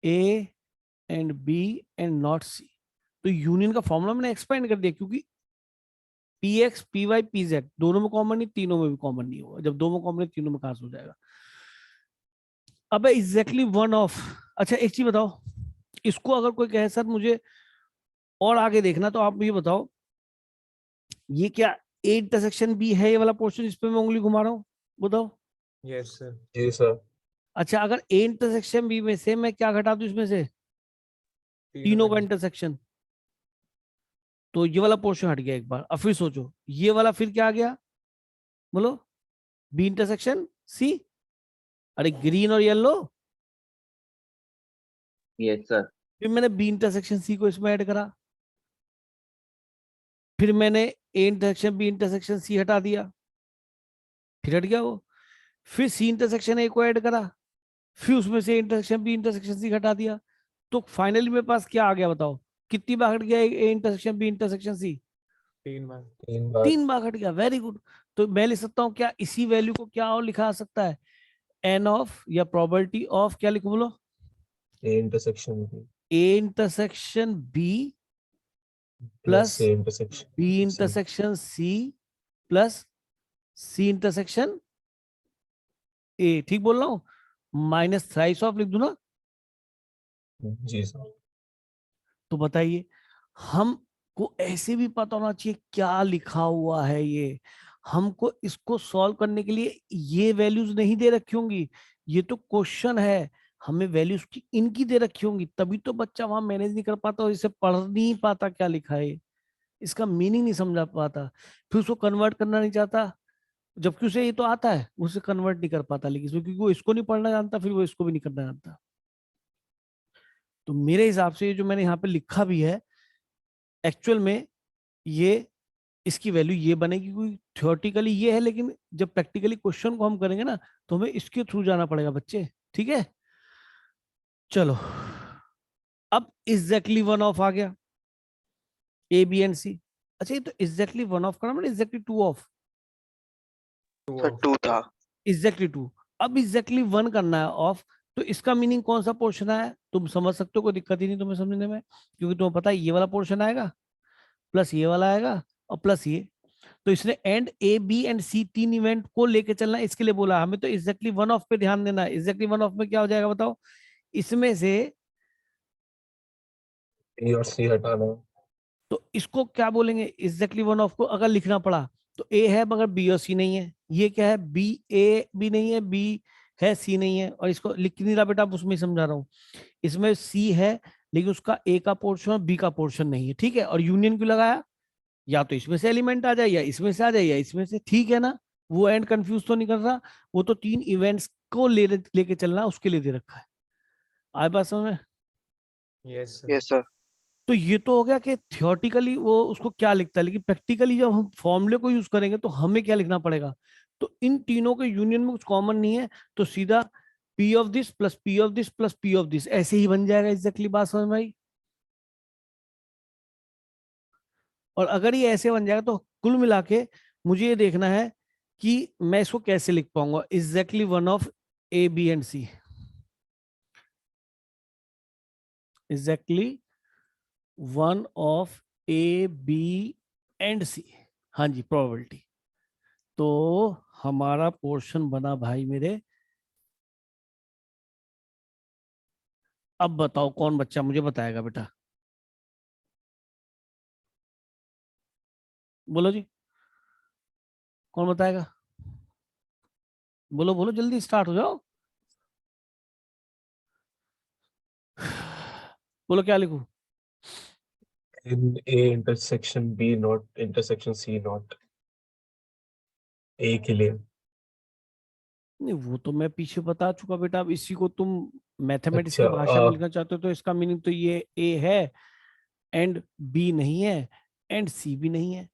A and B and not C, तो यूनियन का फॉर्मूला मैंने एक्सपेंड कर दिया, क्योंकि P X P Y P Z दोनों में कॉमन नहीं, तीनों में भी कॉमन नहीं होगा। जब दो में कॉमन है, तीनों में कहां से हो जाएगा। अब एग्जैक्टली वन ऑफ, अच्छा एक चीज बताओ, इसको अगर कोई कहे सर मुझे और आगे देखना, तो आप ये बताओ, ये क्या ए इंटरसेक्शन बी है, ये वाला पोर्शन इस पे मैं उंगली घुमा रहा हूँ, बताओ। Yes, sir. जी सर। अच्छा, अगर ए इंटरसेक्शन बी में से मैं क्या घटा दूं इसमें से, तीनों का इंटरसेक्शन, तो ये वाला पोर्शन हट गया एक बार। अब फिर सोचो, ये वाला फिर क्या आ गया, बोलो, बी इंटरसेक्शन सी, अरे ग्रीन और येलो, यस सर। फिर मैंने बी इंटरसेक्शन सी को इसमें ऐड करा, फिर मैंने A intersection B intersection C हटा दिया, फिर हट गया वो, फिर सी इंटरसेक्शन ए को ऐड करा, फिर उसमें से इंटरसेक्शन बी इंटरसेक्शन सी हटा दिया, तो फाइनली मेरे पास क्या आ गया बताओ, कितनी बार हट गया A intersection B intersection C? 3 बार. 3 बार। 3 बार हट गया, वेरी गुड। तो मैं लिख सकता हूँ क्या, इसी वैल्यू को क्या और लिखा जा सकता है, एन ऑफ, या प्रोबेबिलिटी ऑफ, क्या लिखूं बोलो, A intersection B A intersection B plus plus A intersection B C intersection C plus C intersection A, ठीक बोल रहा हूँ? माइनस थ्राइस ऑफ लिख दूं ना? जी सर। तो बताइए, हमको ऐसे भी पता होना चाहिए क्या लिखा हुआ है ये। हमको इसको सॉल्व करने के लिए ये वैल्यूज नहीं दे रखी होंगी, ये तो क्वेश्चन है, हमें वैल्यूज की इनकी दे रखी होंगी, तभी तो बच्चा वहां मैनेज नहीं कर पाता और इसे पढ़ नहीं पाता क्या लिखा है, इसका मीनिंग नहीं समझा पाता, फिर उसको कन्वर्ट करना नहीं चाहता, जबकि उसे ये तो आता है, उसे कन्वर्ट नहीं कर पाता, लेकिन क्योंकि वो इसको नहीं पढ़ना जानता, फिर वो इसको भी नहीं करना जानता। तो मेरे हिसाब से ये जो मैंने यहाँ पे लिखा भी है, एक्चुअल में ये इसकी वैल्यू ये बनेगी, क्योंकि थ्योरेटिकली ये है, लेकिन जब प्रैक्टिकली क्वेश्चन को हम करेंगे ना, तो हमें इसके थ्रू जाना पड़ेगा बच्चे, ठीक है? चलो, अब एग्जैक्टली वन ऑफ आ गया, ए बी एंड सी। अच्छा, ये तो एग्जैक्टली वन ऑफ करना मतलब exactly two of, Two sir 2 था। Exactly two. अब एग्जैक्टली वन करना है ऑफ, तो इसका मीनिंग कौन सा पोर्शन है तुम समझ सकते हो, कोई दिक्कत ही नहीं तुम्हें समझने में, क्योंकि तुम्हें पता है ये वाला पोर्शन आएगा, प्लस ये वाला आएगा, और प्लस ये। तो इसने एंड ए बी एंड सी तीन इवेंट को लेके चलना, इसके लिए बोला हमें तो एग्जैक्टली वन ऑफ पे ध्यान देना है। एग्जैक्टली वन ऑफ में क्या हो जाएगा बताओ? इसमें से ए और सी हटाना है। तो इसको क्या बोलेंगे? एग्जैक्टली वन ऑफ को अगर लिखना पड़ा तो ए है मगर बी और सी नहीं है, ये क्या है? बी, ए भी नहीं है, बी है, सी नहीं है, और इसको लिख नहीं रहा बेटा, आप उसमें ही समझा रहा हूँ। इसमें सी है लेकिन उसका ए का पोर्शन और बी का पोर्शन नहीं है, ठीक है? और यूनियन क्यों लगाया? या तो इसमें से एलिमेंट आ जाए, या इसमें से आ जाए, या इसमें से, ठीक है ना? वो एंड कंफ्यूज तो नहीं कर रहा, वो तो तीन इवेंट्स को लेके चलना उसके लिए दे रखा है। आए बात समझ में? Yes sir. Yes sir. तो ये तो हो गया कि थियोरटिकली वो उसको क्या लिखता है, लेकिन प्रैक्टिकली जब हम फॉर्मूले को यूज करेंगे तो हमें क्या लिखना पड़ेगा? तो इन तीनों के यूनियन में कुछ कॉमन नहीं है, तो सीधा P of this plus P of this plus P of this ऐसे ही बन जाएगा। एग्जैक्टली बात समझ में आई? और अगर ये ऐसे बन जाएगा तो कुल मिला के मुझे ये देखना है कि मैं इसको कैसे लिख पाऊंगा, exactly one of A B and C, exactly one of A B and C. हाँ जी, प्रोबेबिलिटी। तो हमारा पोर्शन बना भाई मेरे। अब बताओ कौन बच्चा मुझे बताएगा बेटा? बोलो जी, कौन बताएगा? बोलो बोलो, जल्दी स्टार्ट हो जाओ। बोलो क्या लिखूं? In A intersection B not intersection C not. A के लिए नहीं, वो तो मैं पीछे बता चुका बेटा। अब इसी को तुम मैथमेटिक्स अच्छा की भाषा में लिखना चाहते हो तो इसका मीनिंग तो ये ए है एंड बी नहीं है एंड सी भी नहीं है।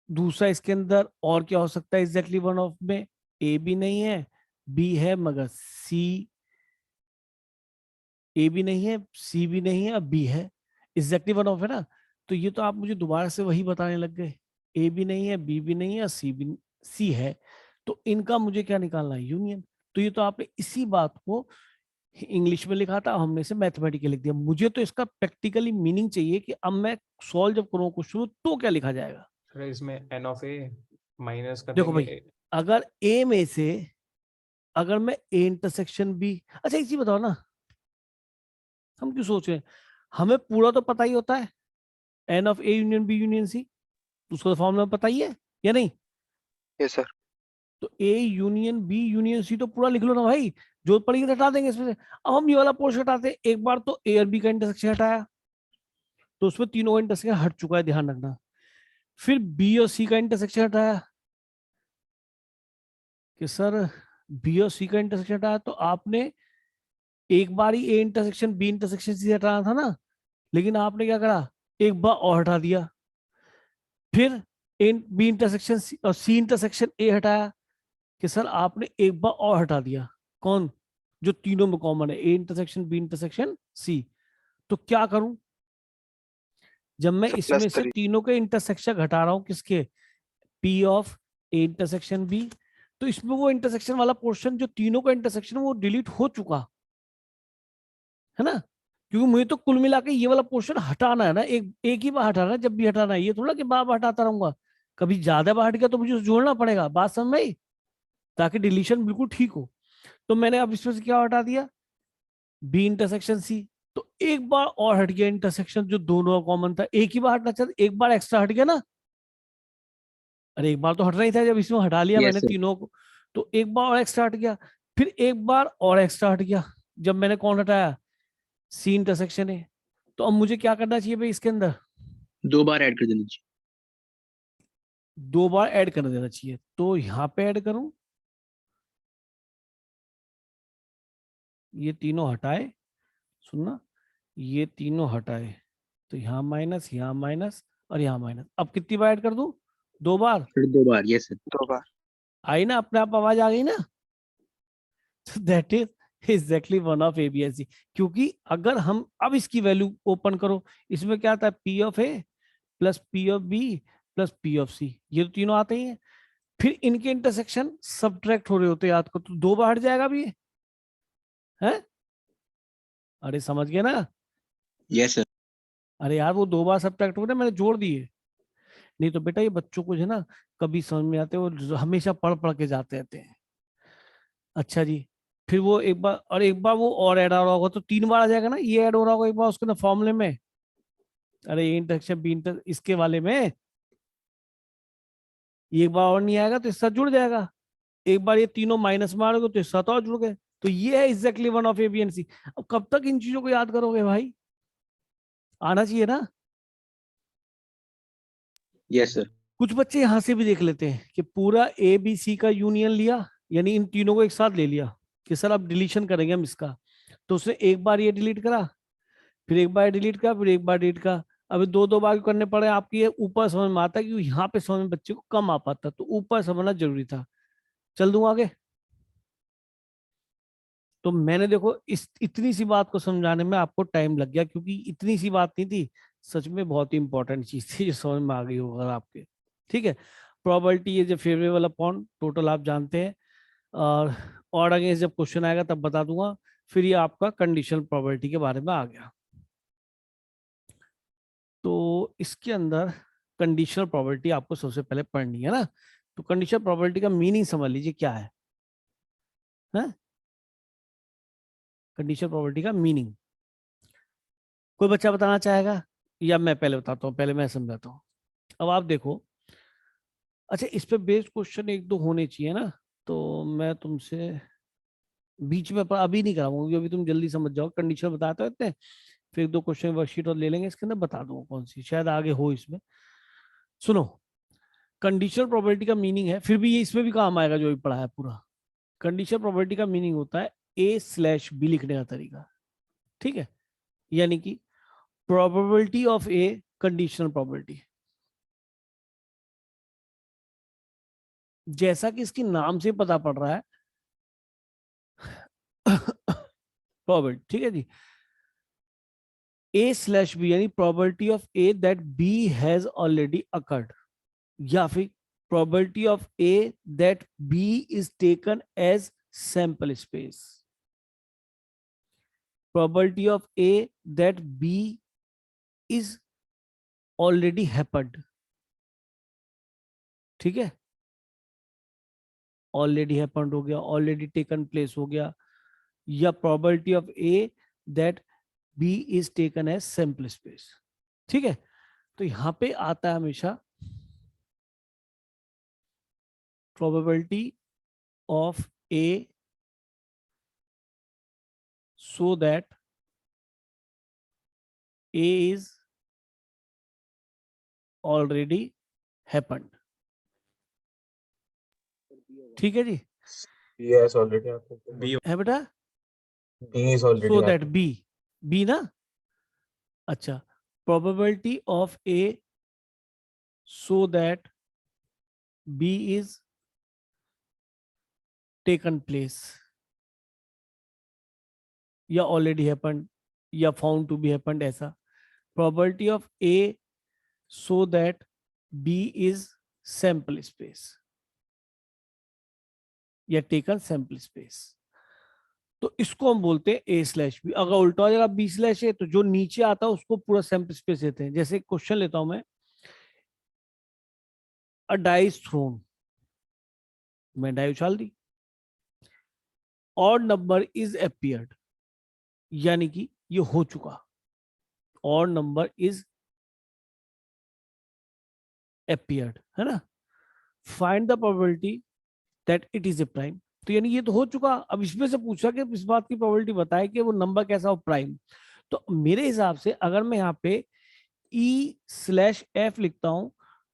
दूसरा इसके अंदर और क्या हो सकता है? एग्जैक्टली वन ऑफ में ए भी नहीं है, बी है मगर सी, ए भी नहीं है, सी भी नहीं है, अब बी है, एग्जैक्टली वन ऑफ है ना? तो ये तो आप मुझे दोबारा से वही बताने लग गए, ए भी नहीं है, बी भी नहीं है, सी है, तो इनका मुझे क्या निकालना है? यूनियन। तो ये तो आपने इसी बात को इंग्लिश में लिखा था, हमने इसे मैथमेटिकली लिख दिया। मुझे तो इसका प्रैक्टिकली मीनिंग चाहिए कि अब मैं सॉल्व जब करूँ क्वेश्चन तो क्या लिखा जाएगा। सर इसमें n of a माइनस कर देखो देंगे। भाई, अगर ए में से अगर मैं ए इंटरसेक्शन बी, अच्छा एक चीज बताओ ना, हम क्यों सोच रहे हैं? हमें पूरा तो पता ही होता है, n of A union B union C, उसका फॉर्मूला पता ही है या नहीं? Yes sir. तो A union B union C तो पूरा लिख लो ना भाई, जो पड़ेगी तो हटा देंगे इसमें से। अब हम ये वाला पोर्शन हटाते हैं, एक बार तो ए और बी का इंटरसेक्शन हटाया तो उसमें तीनों का इंटरसेक्शन हट चुका है, ध्यान रखना। फिर बी और सी का इंटरसेक्शन हटाया कि सर बी और सी का इंटरसेक्शन हटाया, तो आपने एक बार ही A intersection B intersection C हटाना था ना, लेकिन आपने क्या करा? एक बार और हटा दिया। फिर ए बी इंटरसेक्शन और सी इंटरसेक्शन ए हटाया कि सर आपने एक बार और हटा दिया। कौन? जो तीनों में कॉमन है, A intersection B intersection C. तो क्या करूं जब मैं सर इसमें से +3। तीनों के इंटरसेक्शन घटा रहा हूं? किसके? P of A intersection B. तो इसमें वो इंटरसेक्शन वाला पोर्शन जो तीनों का इंटरसेक्शन वो डिलीट हो चुका है ना, क्योंकि मुझे तो कुल मिला के ये वाला पोर्शन हटाना है ना, एक ही बार हटाना है जब भी हटाना है, ये थोड़ा कि बार बार हटाता रहूंगा। कभी ज्यादा बार हट गया तो मुझे जोड़ना पड़ेगा। बात समझ में आई? ताकि डिलीशन बिल्कुल ठीक हो। तो मैंने अब इसमें से क्या हटा दिया, बी इंटरसेक्शन सी। तो एक बार और हट गया इंटरसेक्शन जो दोनों कॉमन था, एक ही बार हटना चाहिए, एक बार एक्स्ट्रा हट गया ना। अरे एक बार तो हटना ही था, जब इसमें हटा लिया Yes, मैंने sir. तीनों को, तो एक बार और एक्स्ट्रा हट गया, फिर एक बार और एक्स्ट्रा हट गया जब मैंने कौन हटाया, सी इंटरसेक्शन है। तो अब मुझे क्या करना चाहिए भाई इसके अंदर, 2 बार ऐड कर देना चाहिए। 2 बार ऐड कर देना चाहिए। तो यहां पे ऐड करूं, ये तीनों हटाए, सुनना, ये तीनों हटाए, तो यहाँ माइनस और यहाँ माइनस। अब कितनी बार ऐड कर दूं, 2 बार। फिर 2 बार, यस सर। 2 बार। आई ना, अपने आप आवाज आ गई ना। That is exactly one of A B and C. क्योंकि अगर हम अब इसकी वैल्यू ओपन करो, इसमें क्या आता है, P of A plus P of B plus P of C, ये तो तीनों आते ही हैं। फिर इनके इंटरसेक्शन सब्ट्रैक्ट हो रहे होते हैं, याद को, तो 2 बार हट जाएगा भी है। अरे समझ गए ना। Yes sir. अरे यार वो 2 बार सब्ट्रैक्ट हो रहे, मैंने जोड़ दिए। नहीं तो बेटा ये बच्चों को जो है ना कभी समझ में आते, वो हमेशा पढ़ पढ़ के जाते रहते हैं। अच्छा जी, फिर वो एक बार और एक बार वो और ऐड हो रहा होगा, तो 3 बार आ जाएगा ना, ये ऐड हो रहा होगा एक बार उसके ना फॉर्मूले में। अरे ये इंटरसेक्शन बी इंटर इसके वाले में एक बार और नहीं आएगा तो इसका जुड़ जाएगा। एक बार ये तीनों माइनस मारोगे तो इसका तो और जुड़ गए। तो ये है exactly one of A B and C. अब कब तक इन चीजों को याद करोगे भाई, आना चाहिए ना। Yes sir. कुछ बच्चे यहां से भी देख लेते हैं कि पूरा ए बी सी का यूनियन लिया, यानी इन तीनों को एक साथ ले लिया कि सर अब डिलीशन करेंगे हम इसका। तो उसने एक बार ये डिलीट करा, फिर एक बार डिलीट करा, फिर एक बार डिलीट करा। अभी 2 बार करने पड़े आपकी, ये ऊपर समझ में आता है, क्योंकि यहाँ पे समझ में बच्चे को कम आ पाता, तो ऊपर समझना जरूरी था। चल दूं आगे। तो मैंने देखो इस इतनी सी बात को समझाने में आपको टाइम लग गया, क्योंकि इतनी सी बात नहीं थी, सच में बहुत ही इंपॉर्टेंट चीज थी जो समझ में आ गई होगा आपके। ठीक है, प्रोबेबिलिटी ये जो फेवरेबल अपॉन टोटल आप जानते हैं, और अगेंस्ट जब क्वेश्चन आएगा तब बता दूंगा। फिर ये आपका कंडीशनल प्रोबेबिलिटी के बारे में आ गया। तो इसके अंदर कंडीशनल प्रोबेबिलिटी आपको सबसे पहले पढ़नी है ना। तो कंडीशनल प्रोबेबिलिटी का मीनिंग समझ लीजिए क्या है, कंडीशनल प्रोबेबिलिटी का मीनिंग। कोई बच्चा बताना चाहेगा या मैं पहले बताता हूँ, पहले मैं समझाता हूँ। अब आप देखो, अच्छा इस पे बेस्ड क्वेश्चन 1-2 होने चाहिए ना, तो मैं तुमसे बीच में अभी नहीं कराऊंगा, अभी तुम जल्दी समझ जाओ। कंडीशन बताते रहते हैं, फिर 2 क्वेश्चन वर्कशीट और ले लेंगे, इसके अंदर बता दूंगा कौन सी शायद आगे हो इसमें। सुनो, कंडीशनल प्रोबेबिलिटी का मीनिंग है, फिर भी ये इसमें भी काम आएगा जो भी पढ़ा है पूरा। कंडीशनल प्रोबेबिलिटी का मीनिंग होता है A/B लिखने का तरीका। ठीक है, यानी कि probability of A conditional probability, जैसा कि इसके नाम से पता पड़ रहा है प्रोबेबिलिटी। ठीक है जी, A/B यानी probability of A that B has already occurred, या फिर probability of A that B is taken as sample space, probability of A that B is already happened. ठीक है, ऑलरेडी हैपेंड हो गया, ऑलरेडी टेकन प्लेस हो गया, या probability of A that B is taken as sample space. ठीक है, तो यहां पे आता है हमेशा probability of A so that A is already happened. ठीक है जी, B has already happened. B है बेटा, B is already so that happened. B ना। अच्छा, probability of A so that B is taken place, या ऑलरेडी हैपेंड, या found to be happened, ऐसा। Probability of A so that B is sample space, या taken sample space. तो इसको हम बोलते हैं A/B। अगर उल्टा हो जाएगा B/A, तो जो नीचे आता है उसको पूरा सैंपल स्पेस देते हैं। जैसे क्वेश्चन लेता हूं मैं, अ डाइस थ्रोन, मैं डाई उछाल दी, ऑड नंबर इज अपियर्ड, यानी कि ये हो चुका, ऑड नंबर इज अपियर्ड, है ना। Find the probability that it is a prime, तो यानी ये तो हो चुका। अब इसमें से पूछा कि इस बात की प्रोबेबिलिटी बताए कि वो नंबर कैसा हो प्राइम। तो मेरे हिसाब से अगर मैं यहाँ पे E/F लिखता हूं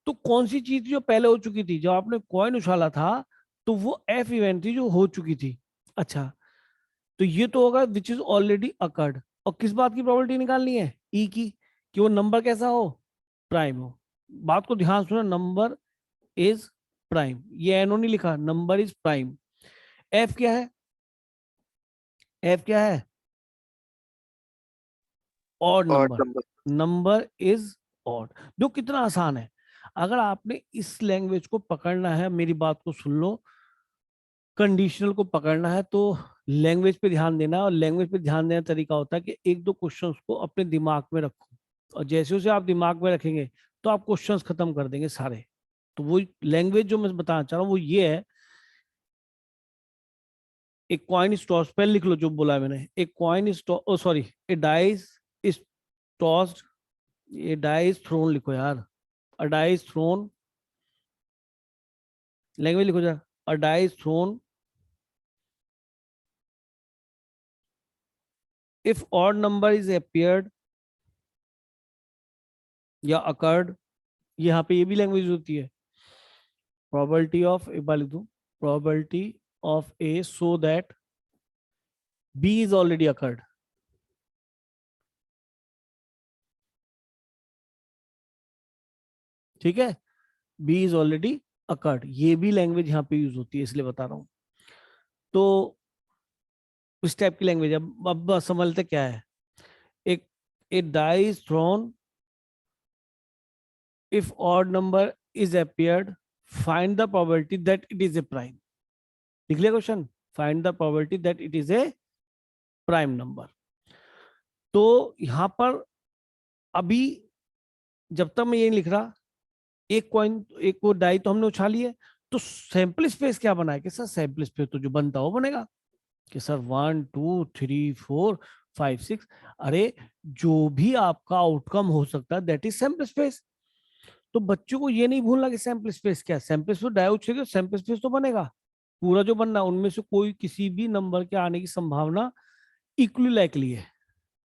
तो कौन सी चीज जो पहले हो चुकी थी, जब आपने कॉइन उछाला था तो वो F इवेंट थी जो हो चुकी थी। अच्छा, तो ये तो होगा विच इज ऑलरेडी अकर्ड। और किस बात की प्रोबेबिलिटी निकालनी है, E की, कि वो नंबर कैसा हो, प्राइम हो। बात को ध्यान सुनो, नंबर इज प्राइम, ये एनो नहीं लिखा, नंबर इज प्राइम। F क्या है, F क्या है, odd odd number, number. Number is odd. जो कितना आसान है। अगर आपने इस लैंग्वेज को पकड़ना है, मेरी बात को सुन लो, कंडीशनल को पकड़ना है तो लैंग्वेज पे ध्यान देना है। और लैंग्वेज पे ध्यान देने का तरीका होता है कि एक दो क्वेश्चंस को अपने दिमाग में रखो, और जैसे जैसे आप दिमाग में रखेंगे तो आप क्वेश्चंस खत्म कर देंगे सारे। तो वो लैंग्वेज जो मैं बताना चाह रहा हूँ वो ये है, एक कॉइन इज टॉस्ड, पहले लिख लो जो बोला है मैंने, एक coin is sorry, a dice is tossed, ये डाइस थ्रोन लिखो यार, अ डाइस थ्रोन, लैंग्वेज लिखो जरा, a dice thrown if odd number is appeared या occurred, यहाँ पे ये भी लैंग्वेज होती है, probability of, एक बार लिख दूं, probability of A so that B is already occurred। ठीक है, B is already occurred, ये भी लैंग्वेज यहाँ पे यूज होती है, इसलिए बता रहा हूं। तो इस टाइप की लैंग्वेज, अब समझते क्या है। एक die is thrown if odd number is appeared, find the probability that it is a prime। लिख लिया question, find the probability that it is a prime number. तो यहां पर अभी जब तक मैं ये लिख रहा, एक कॉइन, एक वो डाई तो हमने उछाली है, तो सैंपल स्पेस क्या बना है कि सर सैंपल स्पेस तो जो बनता वो बनेगा कि सर 1 2 3 4 5 6, अरे जो भी आपका आउटकम हो सकता है दैट इज सैंपल स्पेस। तो बच्चों को ये नहीं भूलना कि सैंपल स्पेस क्या है, सैंपल स्पेस डाई उछलेगी सैंपल स्पेस तो बनेगा पूरा जो बनना, उनमें से कोई किसी भी नंबर के आने की संभावना इक्वली लाइकली है।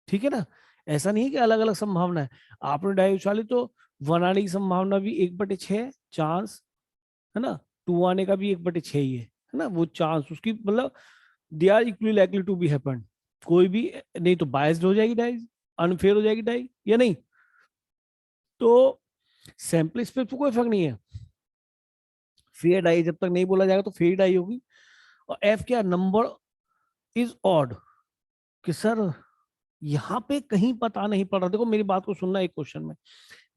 ठीक है ना, ऐसा नहीं है कि अलग अलग संभावना है। आपने डाई उछाली तो 1 आने की संभावना भी 1/6 चांस है ना, 2 आने का भी 1/6 ही है ना, वो चांस उसकी मतलब they are equally likely to be happen. कोई भी नहीं तो बायस्ड हो जाएगी डाई, अनफेयर हो जाएगी डाई, या नहीं। तो सैंपल स्पेस पे कोई फर्क नहीं है, फेयर डाई जब तक नहीं बोला जाएगा तो फेयर डाई होगी। और एफ क्या, नंबर इज ऑड, कि सर यहाँ पे कहीं पता नहीं पड़ रहा। देखो मेरी बात को सुनना, एक क्वेश्चन में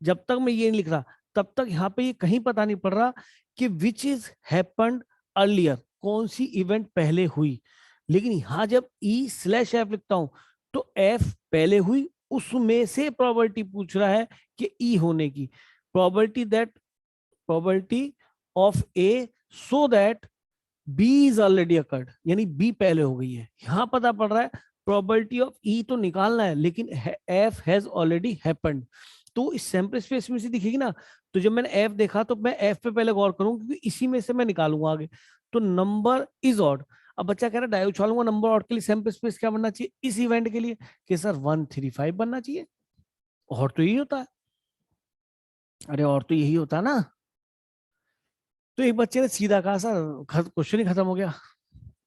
जब तक मैं ये नहीं लिख रहा तब तक यहाँ पे ये कहीं पता नहीं पड़ रहा कि विच इज हैपेंड अर्लियर, कौन सी इवेंट पहले हुई। लेकिन यहाँ जब E/F लिखता हूं तो F पहले हुई, उसमें से प्रोबेबिलिटी पूछ रहा है कि E होने की, probability of A so that B is already occurred, यानी B पहले हो गई है। यहां पता पड़ रहा है प्रोबेबिलिटी ऑफ E तो निकालना है लेकिन F हैज ऑलरेडी हैपेंड। तो इस सैंपल स्पेस में से दिखेगी ना, तो जब मैंने F देखा तो मैं F पे पहले गौर करूंगा क्योंकि इसी में से मैं निकालूंगा आगे। तो नंबर इज ऑड। अब बच्चा कह रहा है डाई उछालूंगा नंबर ऑड के लिए सैंपल स्पेस क्या बनना चाहिए इस इवेंट के लिए, कि सर 135 बनना चाहिए। और तो यही होता है, अरे और तो यही होता है ना। तो एक बच्चे ने सीधा कहा सर क्वेश्चन ही खत्म हो गया,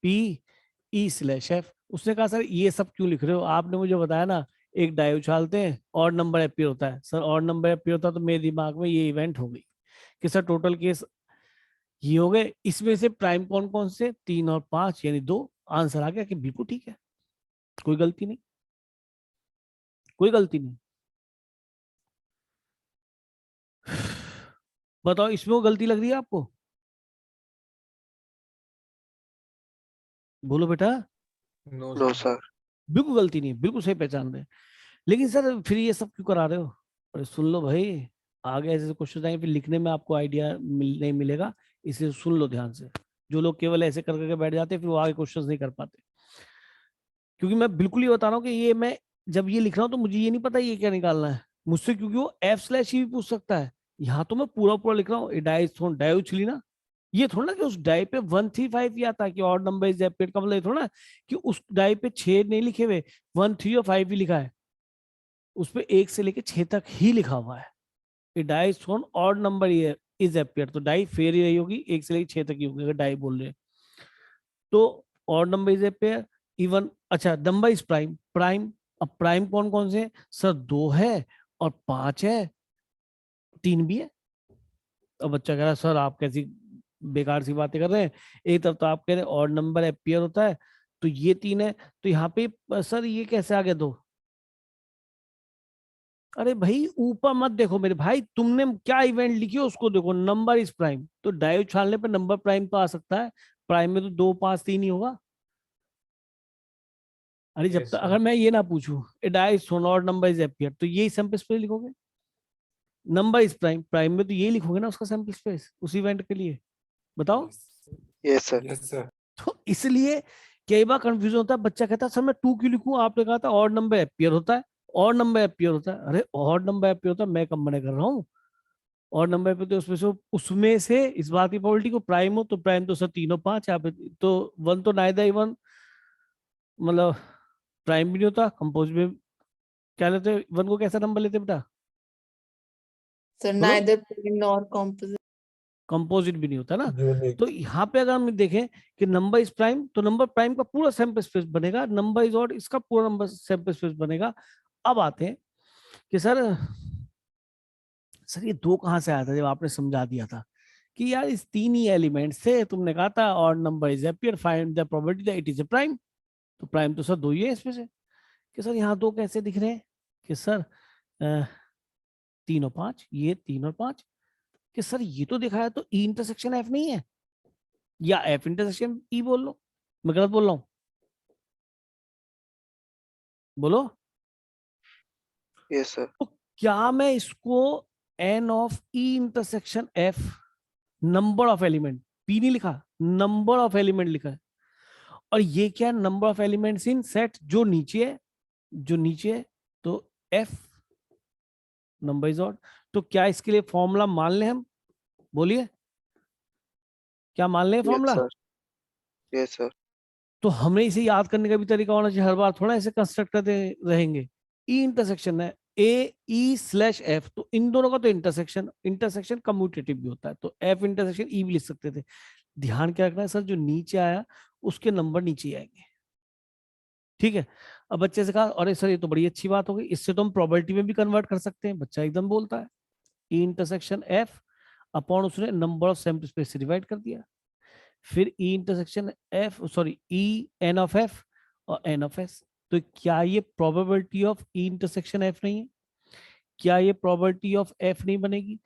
P/E/F। उसने कहा सर ये सब क्यों लिख रहे हो, आपने मुझे बताया ना एक डाई उछालते हैं और नंबर अपीयर होता है। सर और नंबर अपीयर होता तो मेरे दिमाग में ये इवेंट हो गई कि सर टोटल केस ये हो गए, इसमें से प्राइम कौन कौन से 3 और 5 यानी 2, आंसर आ गया कि बिल्कुल ठीक है, कोई गलती नहीं, कोई गलती नहीं। बताओ इसमें वो गलती लग रही है आपको, बोलो बेटा। No no sir. सर। बिल्कुल गलती नहीं है, बिल्कुल सही पहचान रहे हैं। लेकिन सर फिर ये सब क्यों करा रहे हो, अरे सुन लो भाई, आगे ऐसे क्वेश्चन आएंगे फिर लिखने में आपको आइडिया नहीं मिलेगा, इसलिए सुन लो ध्यान से। जो लोग केवल ऐसे कर करके बैठ जाते हैं, फिर वो आगे क्वेश्चंस नहीं कर पाते। क्योंकि मैं बिल्कुल ये बता रहा हूँ कि ये मैं जब ये लिख रहा हूँ तो मुझे ये नहीं पता ये क्या निकालना है मुझसे, क्योंकि वो f/e भी पूछ सकता है। यहाँ तो मैं पूरा पूरा लिख रहा हूँ, डाइथोन डाई उछली ना, ये थोड़ा ना कि उस डाई पे 1 3 5 ही आता है कि ऑड नंबर इज एपियर्ड का मतलब ये थोड़ा ना कि उस डाई पे 6 नहीं लिखे हुए, 1 3 और 5 ही लिखा है, उस पे 1 से लेके 6 तक ही लिखा हुआ है। डाइथोन ऑड नंबर इज एपियर्ड, तो डाई फेयर ही रही होगी, 1 से लेके 6 तक ही होगी अगर डाई बोल रहे हैं तो। Odd number is appear, even, अच्छा नंबर इज प्राइम, प्राइम, अब प्राइम कौन कौन से हैं सर? 2 है और 5 है, 3 भी है। अब बच्चा कह रहा है सर आप कैसी बेकार सी बातें कर रहे हैं, एक तरफ तो आप कह रहे हैं ऑड नंबर एपियर होता है तो ये 3 है, तो यहाँ पे सर ये कैसे आ गया 2? अरे भाई ऊपर मत देखो मेरे भाई, तुमने क्या इवेंट लिखी है उसको देखो, नंबर इज प्राइम, तो डाई उछालने पे नंबर प्राइम तो आ सकता है, प्राइम में तो 2 5 3 ही होगा। अरे जब Yes, तक sir. अगर मैं ये ना पूछूं डाइथोन ऑड नंबर इज एपियर, तो यही सैंपल स्पेस लिखोगे। नंबर इज प्राइम, प्राइम में तो ये लिखोगे ना उसका सैंपल स्पेस उस इवेंट के लिए, बताओ। Yes, sir. Yes, sir. तो इसलिए कई बार कंफ्यूजन होता है, बच्चा कहता है सर मैं 2 क्यों लिखूं, आपने कहा था ऑड नंबर एपियर होता है, ऑड नंबर एपियर होता है। अरे ऑड नंबर एपियर होता है, मैं कब मना कर रहा हूँ? ऑड नंबर पे तो उसमें से इस बात की प्रोबेबिलिटी को प्राइम हो, तो प्राइम तो सर 3 और 5 यहाँ पे, तो 1 तो नाइदर इवन, मतलब प्राइम भी नहीं होता, कंपोज में क्या लेते, 1 को कैसा नंबर लेते बेटा? So बोलो। neither prime nor composite. Composite भी नहीं होता ना। Unique. तो यहाँ पे अगर हम देखें कि नंबर इज प्राइम, तो नंबर प्राइम का पूरा सैंपल स्पेस बनेगा, नंबर इज ऑड इसका पूरा नंबर सैंपल स्पेस बनेगा। अब आते हैं कि सर ये 2 कहाँ से आया था, जब आपने समझा दिया था कि यार इस 3 ही एलिमेंट से तुमने कहा था odd number is appear, find the probability that it is a prime, तो प्राइम तो सर 2 ही है इसमें से। कि सर यहाँ 2 कैसे दिख रहे हैं? कि सर 3 और 5, ये 3 और 5, कि सर ये तो दिखाया तो ई इंटरसेक्शन एफ नहीं है, या एफ इंटरसेक्शन ई बोल लो, मैं गलत बोल रहा हूँ? बोलो। Yes, sir. तो क्या मैं इसको n of E intersection F, number of element, P नहीं लिखा, नंबर ऑफ एलिमेंट लिखा है, और ये क्या, number of elements in set जो नीचे है, जो नीचे है, तो एफ नंबर इज ऑड। तो क्या इसके लिए फॉर्मूला मान लें हम? बोलिए, क्या मान लें Yes, formula? sir. Yes, sir. तो हमें इसे याद करने का भी तरीका होना चाहिए, हर बार थोड़ा ऐसे कंस्ट्रक्ट करते रहेंगे। ई इंटरसेक्शन है ए ई स्लैश एफ, तो इन दोनों का तो इंटरसेक्शन, इंटरसेक्शन कम्यूटेटिव भी होता है, तो एफ इंटरसेक्शन ई भी लिख सकते थे। ध्यान क्या रखना है सर, जो नीचे आया उसके नंबर नीचे ही आएंगे, ठीक है। अब बच्चे से कहा अरे सर ये तो बड़ी अच्छी बात हो गई, इससे तो हम प्रोबेबिलिटी में भी कन्वर्ट कर सकते हैं। बच्चा एकदम बोलता है ई इंटरसेक्शन एफ अपॉन उसने नंबर ऑफ सैंपल स्पेस से डिवाइड कर दिया, फिर E intersection F, sorry E N of F और एन ऑफ एस। तो क्या ये probability of E intersection F नहीं है? क्या ये प्रोबेबिलिटी ऑफ एफ नहीं बनेगी?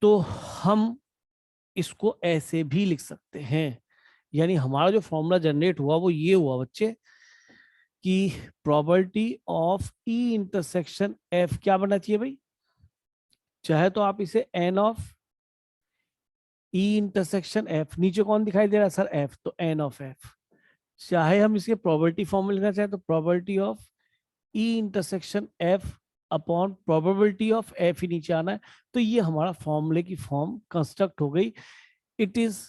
तो हम इसको ऐसे भी लिख सकते हैं, यानी हमारा जो फॉर्मूला जनरेट हुआ वो ये हुआ बच्चे कि probability of E intersection F क्या बनना चाहिए भाई? चाहे तो आप इसे n of E intersection F, नीचे कौन दिखाई दे रहा है सर? एफ, तो एन ऑफ एफ। चाहे हम इसके प्रोबेबिलिटी फॉर्म लिखना चाहे तो probability of E intersection F upon probability of F ही नीचे आना है। तो ये हमारा फॉर्मूले की फॉर्म कंस्ट्रक्ट हो गई। It is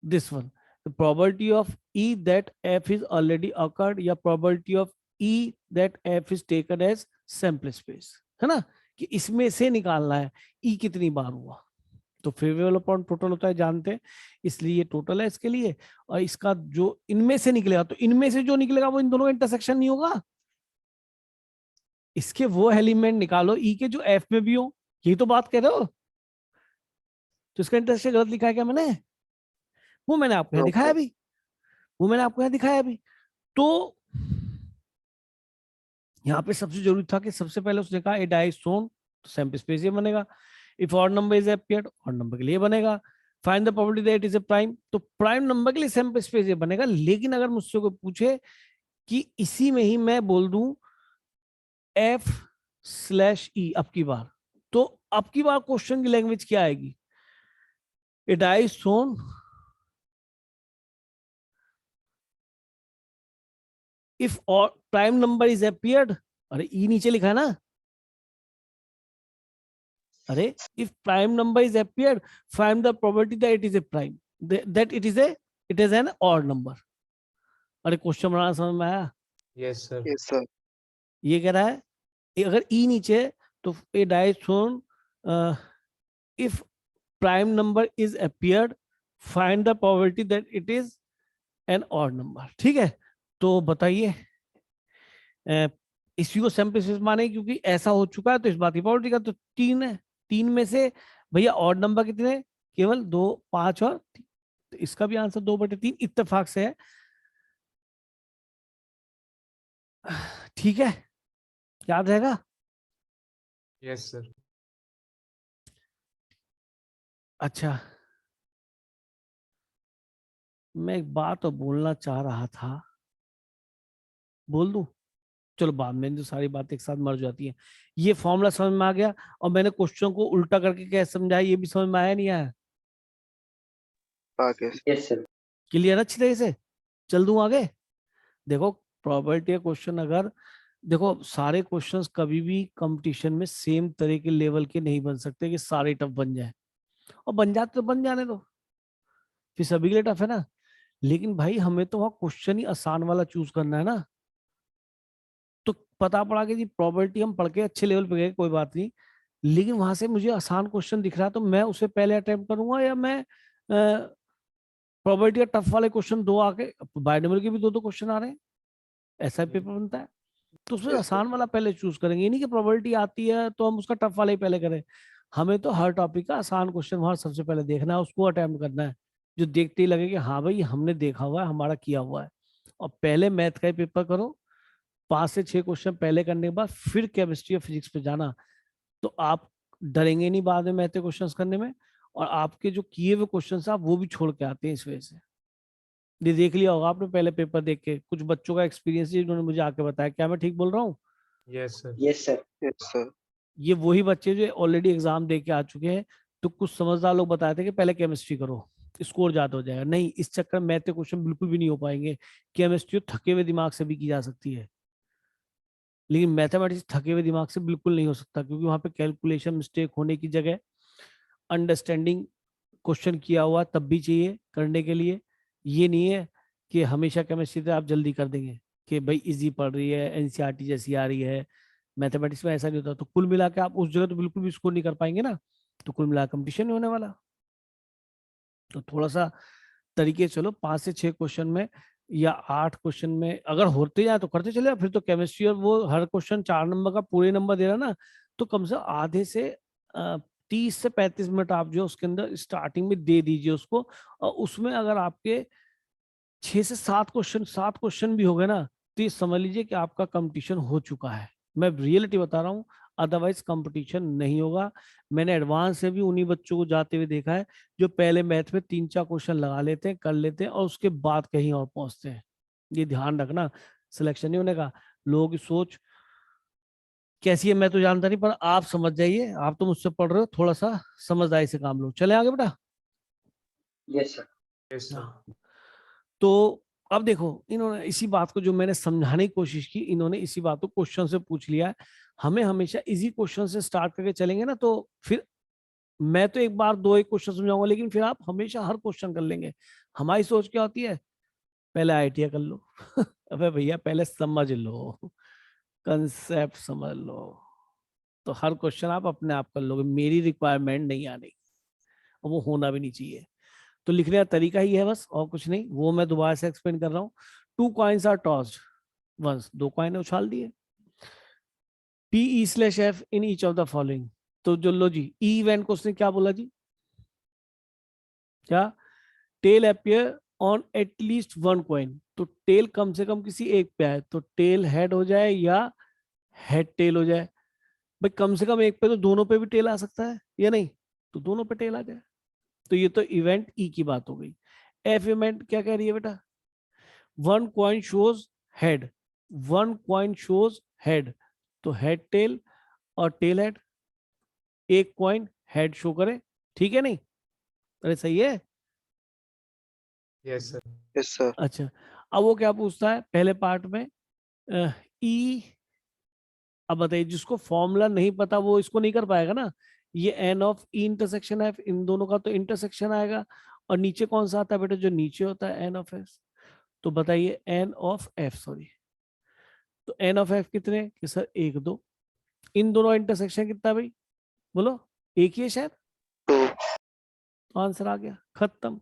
this one, the probability of E that F is already occurred, या probability of E that F is taken as sample space, है ना, कि इसमें से निकालना है E कितनी बार हुआ। तो फेवरेबल अपॉन टोटल होता है जानते हैं, इसलिए ये टोटल है इसके लिए, और इसका जो इनमें से निकलेगा, तो इनमें से जो निकलेगा वो इन दोनों का इंटरसेक्शन नहीं होगा, इसके वो एलिमेंट निकालो E के जो F में भी हो, यही तो बात कह रहे हो। तो इसका इंटरसेक्शन गलत लिखा है क्या मैंने? वो मैंने आपको यहाँ No, दिखाया sir. अभी, वो मैंने आपको यहाँ दिखाया अभी। तो यहाँ पे सबसे जरूरी था कि सबसे पहले उसने कहा ए डाइसोन, तो सैंपल स्पेस ये बनेगा। If odd number is appeared, odd number के लिए बनेगा। Find the probability that is A prime, तो प्राइम नंबर के लिए सैंपल स्पेस ये बनेगा। लेकिन अगर मुझसे कोई पूछे कि इसी में ही मैं बोल दूं एफ स्लैश ई अब की बार, तो अब की बार क्वेश्चन की लैंग्वेज क्या आएगी? ए डाइसोन इफ और प्राइम नंबर इज appeared, अरे ई नीचे लिखा है ना, अरे if prime number is appeared, find the probability that it is a prime, that it is an odd number. अरे क्वेश्चन बनाना समझ में आया? Yes, sir. Yes, sir. ये कह रहा है अगर ई नीचे है तो ए dice shown if prime number is appeared, find the probability that it is an odd number. ठीक है, तो बताइए इसी को सिंपलिसिटी माने क्योंकि ऐसा हो चुका है तो इस बात की प्रोबेबिलिटी का तो 3 है, 3 में से भैया ऑड नंबर कितने हैं? केवल 2, 5 और 3, तो इसका भी आंसर 2/3 इत्तेफाक से है। ठीक है, याद रहेगा? Yes, sir. अच्छा, मैं एक बात तो बोलना चाह रहा था, बोल दूं? चलो बाद में, जो सारी बातें एक साथ मर्ज जाती हैं। ये फॉर्मूला समझ में आ गया और मैंने क्वेश्चन को उल्टा करके कैसे समझाया ये भी समझ में आया नहीं आया? आगे sir. Yes, sir. क्लियर अच्छी तरह से? चल दूं आगे? देखो प्रोबेबिलिटी का क्वेश्चन, अगर देखो सारे क्वेश्चंस कभी भी कंपटीशन में सेम तरह के लेवल के नहीं बन सकते कि सारे टफ बन जाए, और बन जाते तो बन जाने दो, फिर सभी के लिए टफ है ना। लेकिन भाई हमें तो वहां क्वेश्चन ही आसान वाला चूज करना है ना। तो पता पड़ा कि जी प्रोबेबिलिटी हम पढ़ के अच्छे लेवल पे गए, कोई बात नहीं, लेकिन वहां से मुझे आसान क्वेश्चन दिख रहा तो मैं उसे पहले अटेम्प्ट करूंगा, या मैं प्रोबेबिलिटी का टफ वाले क्वेश्चन 2 आके, बायनोमियल के भी 2 क्वेश्चन आ रहे हैं, ऐसा पेपर बनता है, तो उसमें Yes, sir. आसान वाला पहले चूज करेंगे। ये नहीं कि प्रोबेबिलिटी आती है तो हम उसका टफ वाला ही पहले करें। हमें तो हर टॉपिक का आसान क्वेश्चन वहां सबसे पहले देखना है, उसको अटेम्प्ट करना है, जो देखते ही लगे कि हाँ भाई हमने देखा हुआ है, हमारा किया हुआ है। और पहले मैथ का ही पेपर करो, 5 से 6 क्वेश्चन पहले करने के बाद फिर केमिस्ट्री और फिजिक्स पे जाना, तो आप डरेंगे नहीं बाद में मैथ के क्वेश्चंस करने में, और आपके जो किए हुए क्वेश्चंस आप वो भी छोड़ के आते हैं इस वजह से। ये देख लिया होगा आपने पहले पेपर देख के, कुछ बच्चों का एक्सपीरियंस जिन्होंने मुझे आके बताया, क्या मैं ठीक बोल रहा हूँ? Yes, sir. Yes, sir. Yes, sir. ये वही बच्चे जो ऑलरेडी एग्जाम दे के आ चुके हैं। तो कुछ समझदार लोग बताए थे कि पहले केमिस्ट्री करो, स्कोर ज्यादा हो जाएगा। नहीं, इस चक्कर में मैथ के क्वेश्चन बिल्कुल भी नहीं हो पाएंगे। केमिस्ट्री थके हुए दिमाग से भी की जा सकती है, लेकिन मैथमेटिक्स थके हुए दिमाग से बिल्कुल नहीं हो सकता, क्योंकि वहां पे कैलकुलेशन मिस्टेक होने की जगह अंडरस्टैंडिंग क्वेश्चन किया हुआ तब भी चाहिए करने के लिए। ये नहीं है कि हमेशा केमिस्ट्री से आप जल्दी कर देंगे कि भाई इजी पढ़ रही है, एनसीईआरटी जैसी आ रही है। मैथमेटिक्स में ऐसा नहीं होता, तो कुल मिला के आप उस जगह तो बिल्कुल भी स्कोर नहीं कर पाएंगे ना, तो कुल मिला कंपटीशन नहीं होने वाला। तो थोड़ा सा तरीके चलो, 5 से 6 क्वेश्चन में या 8 क्वेश्चन में अगर होते जाए तो करते चले। फिर तो केमिस्ट्री और वो हर क्वेश्चन 4 नंबर का पूरे नंबर दे रहा ना, तो कम से कम आधे से 30 से 35 मिनट आप जो उसके अंदर स्टार्टिंग में दे दीजिए उसको। और उसमें अगर आपके 6 से 7 क्वेश्चन भी हो गए ना, तो ये समझ लीजिए कि आपका कंपटीशन हो चुका है। मैं रियलिटी बता रहा हूँ, अदरवाइज कंपटीशन नहीं होगा। मैंने एडवांस से भी उन्हीं बच्चों को जाते हुए देखा है जो पहले मैथ में 3-4 क्वेश्चन लगा लेते हैं, कर लेते हैं, और उसके बाद कहीं और पहुंचते हैं। ये ध्यान रखना, सिलेक्शन नहीं होने का। लोगों की सोच कैसी है मैं तो जानता नहीं, पर आप समझ जाइए, आप तो मुझसे पढ़ रहे हो, थोड़ा सा समझदारी से काम लो। चले आगे बेटा? Yes, sir. Yes, sir. तो अब देखो, इन्होंने इसी बात को जो मैंने समझाने की कोशिश की, इन्होंने इसी बात को क्वेश्चन से पूछ लिया है। हमें हमेशा इजी क्वेश्चन से स्टार्ट करके चलेंगे ना, तो फिर मैं तो एक बार 2 क्वेश्चन समझाऊंगा, लेकिन फिर आप हमेशा हर क्वेश्चन कर लेंगे। हमारी सोच क्या होती है, पहले आईटीआई कर लो अबे भैया पहले समझ लो, कंसेप्ट समझ लो, तो हर क्वेश्चन आप अपने आप कर लोगे। मेरी रिक्वायरमेंट नहीं आने, और वो होना भी नहीं चाहिए। तो लिखने का तरीका ही है बस, और कुछ नहीं। वो मैं दोबारा से एक्सप्लेन कर रहा हूँ। 2 coins are tossed once, 2 coin उछाल दिए। PE/F in each of the following. तो जो लो जी, ई इवेंट को उसने क्या बोला जी, क्या? Tail appear on at least 1 coin. तो टेल कम से कम किसी एक पे आए, तो टेल हेड हो जाए या हेड टेल हो जाए। भाई कम से कम एक पे, तो दोनों पे भी टेल आ सकता है या नहीं, तो दोनों पे टेल आ जाए। तो ये तो इवेंट ई की बात हो गई। एफ इवेंट क्या कह रही है बेटा? 1 coin shows head, 1 coin shows head, तो हेड टेल और टेल हेड, एक कॉइन हेड शो करे, ठीक है नहीं? अरे सही है? Yes, sir. Yes, sir. अच्छा, अब वो क्या पूछता है पहले पार्ट में, ई, अब बताइए जिसको फॉर्मूला नहीं पता वो इसको नहीं कर पाएगा ना। ये n of E intersection F, इन दोनों का तो इंटरसेक्शन आएगा। और नीचे कौन सा आता है बेटा, जो नीचे होता है एन ऑफ एफ। तो बताइए एन ऑफ एफ, सॉरी, तो एन ऑफ एफ कितने कि सर 1 2, इन दोनों इंटरसेक्शन कितना भाई बोलो, एक ही है शायद, 2 आंसर आ गया, खत्म।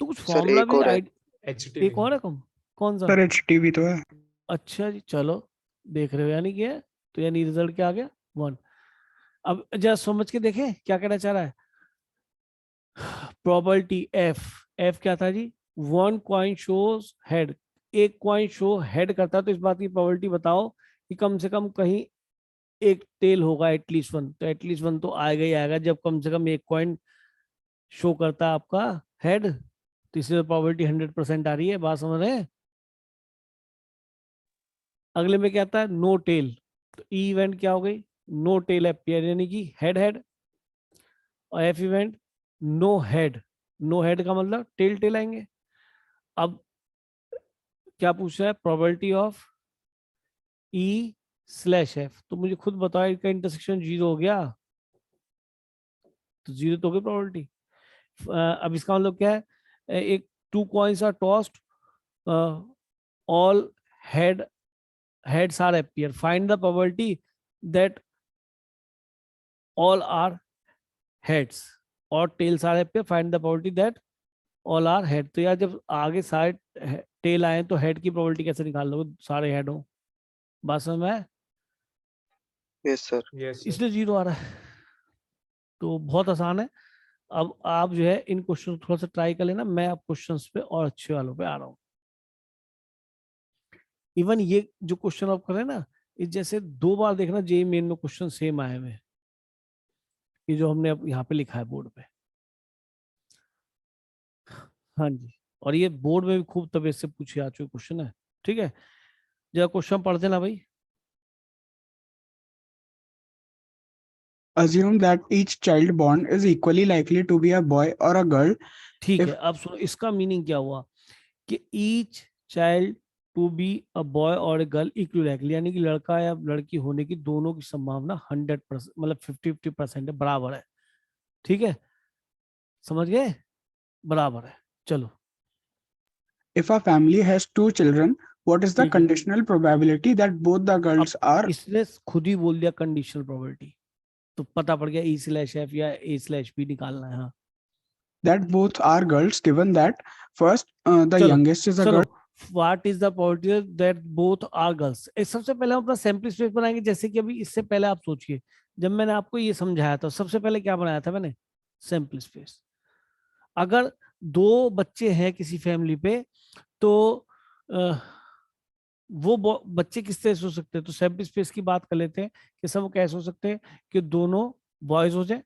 तो कुछ सर फॉर्मूला एक भी और है। HTV एक और है, कौन सा? सर HTV तो है। अच्छा जी, चलो देख रहे हो, यानी कि है, तो यानी रिजल्ट क्या आ गया 1। अब जरा समझ के देखें क्या कहना चाह रहा है। प्रोबेबिलिटी एफ, एफ क्या था जी, 1 कॉइन शोज हेड, एक कॉइन शो हेड करता है, तो इस बात की प्रोबेबिलिटी बताओ कि कम से कम कहीं एक टेल होगा, एटलीस्ट 1, तो एटलीस्ट 1 तो आएगा ही आएगा जब कम से कम एक कॉइन शो करता है आपका हेड, तो इसलिए प्रोबेबिलिटी 100% आ रही है, बात समझ रहे हैं। अगले में क्या आता है, नो टेल, तो ई इवेंट क्या हो गई, नो टेल अपीयर, यानी कि हेड हेड। और F event no head, no head का मतलब टेल टेल आएंगे। अब क्या पूछ रहा है, probability of E slash F, तो मुझे खुद बताओ इनका इंटरसेक्शन 0 हो गया, तो 0 तो हो गई प्रोबेबिलिटी। अब इसका मतलब क्या है, एक 2 coins are tossed, all heads are appear, find the probability that all are heads, और tails are appear, find the probability that all are head। तो यार जब आगे सारे टेल आए तो हेड की प्रोबेबिलिटी कैसे निकाल लोगे, सारे हेड हो, बात समझ में आया? Yes sir. Yes, sir. इसलिए 0 आ रहा है, तो बहुत आसान है। अब आप जो है इन क्वेश्चन थोड़ा सा ट्राई कर लेना, मैं अब क्वेश्चंस पे और अच्छे वालों पे आ रहा हूँ। इवन ये जो क्वेश्चन आप कर रहे हैं ना, इस जैसे 2 बार देखना, जेई मेन में क्वेश्चन सेम आए हुए हैं, ये जो हमने अब यहाँ पे लिखा है बोर्ड पे। हाँ जी, और ये बोर्ड में भी खूब तबीयत से पूछे आ चुके क्वेश्चन है, ठीक है। जरा क्वेश्चन पढ़ते ना भाई। Assume that each child born is equally likely to be a boy or a girl ठीक if है, अब सुनो इसका मीनिंग क्या हुआ कि each child to be a boy और ए गर्ल इक्वली लाइकली, यानी कि लड़का या लड़की होने की दोनों की संभावना 100%, मतलब 50-50% है, बराबर है, ठीक है, समझ गए, बराबर है। चलो if a family has 2 children, what is the ठीक है, conditional probability that both the अब girls are इसने खुद ही बोल दिया कंडीशनल प्रोबेबिलिटी, तो पता पड़ गया ई स्लैश एफ या ए स्लैश बी निकालना है। हाँ that both are girls given that first the चलो youngest is a सुनो, girl? What is the probability that both are girls. सबसे पहले हम अपना सैंपल स्पेस बनाएंगे, जैसे कि अभी इससे पहले आप सोचिए, जब मैंने आपको ये समझाया था सबसे पहले क्या बनाया था मैंने, सैंपल स्पेस। अगर 2 बच्चे हैं किसी फैमिली पे, तो वो बच्चे किस तरह से हो सकते हैं, तो सैंपल स्पेस की बात कर लेते हैं कि सब कैसे हो सकते हैं, कि दोनों बॉयज हो जाए,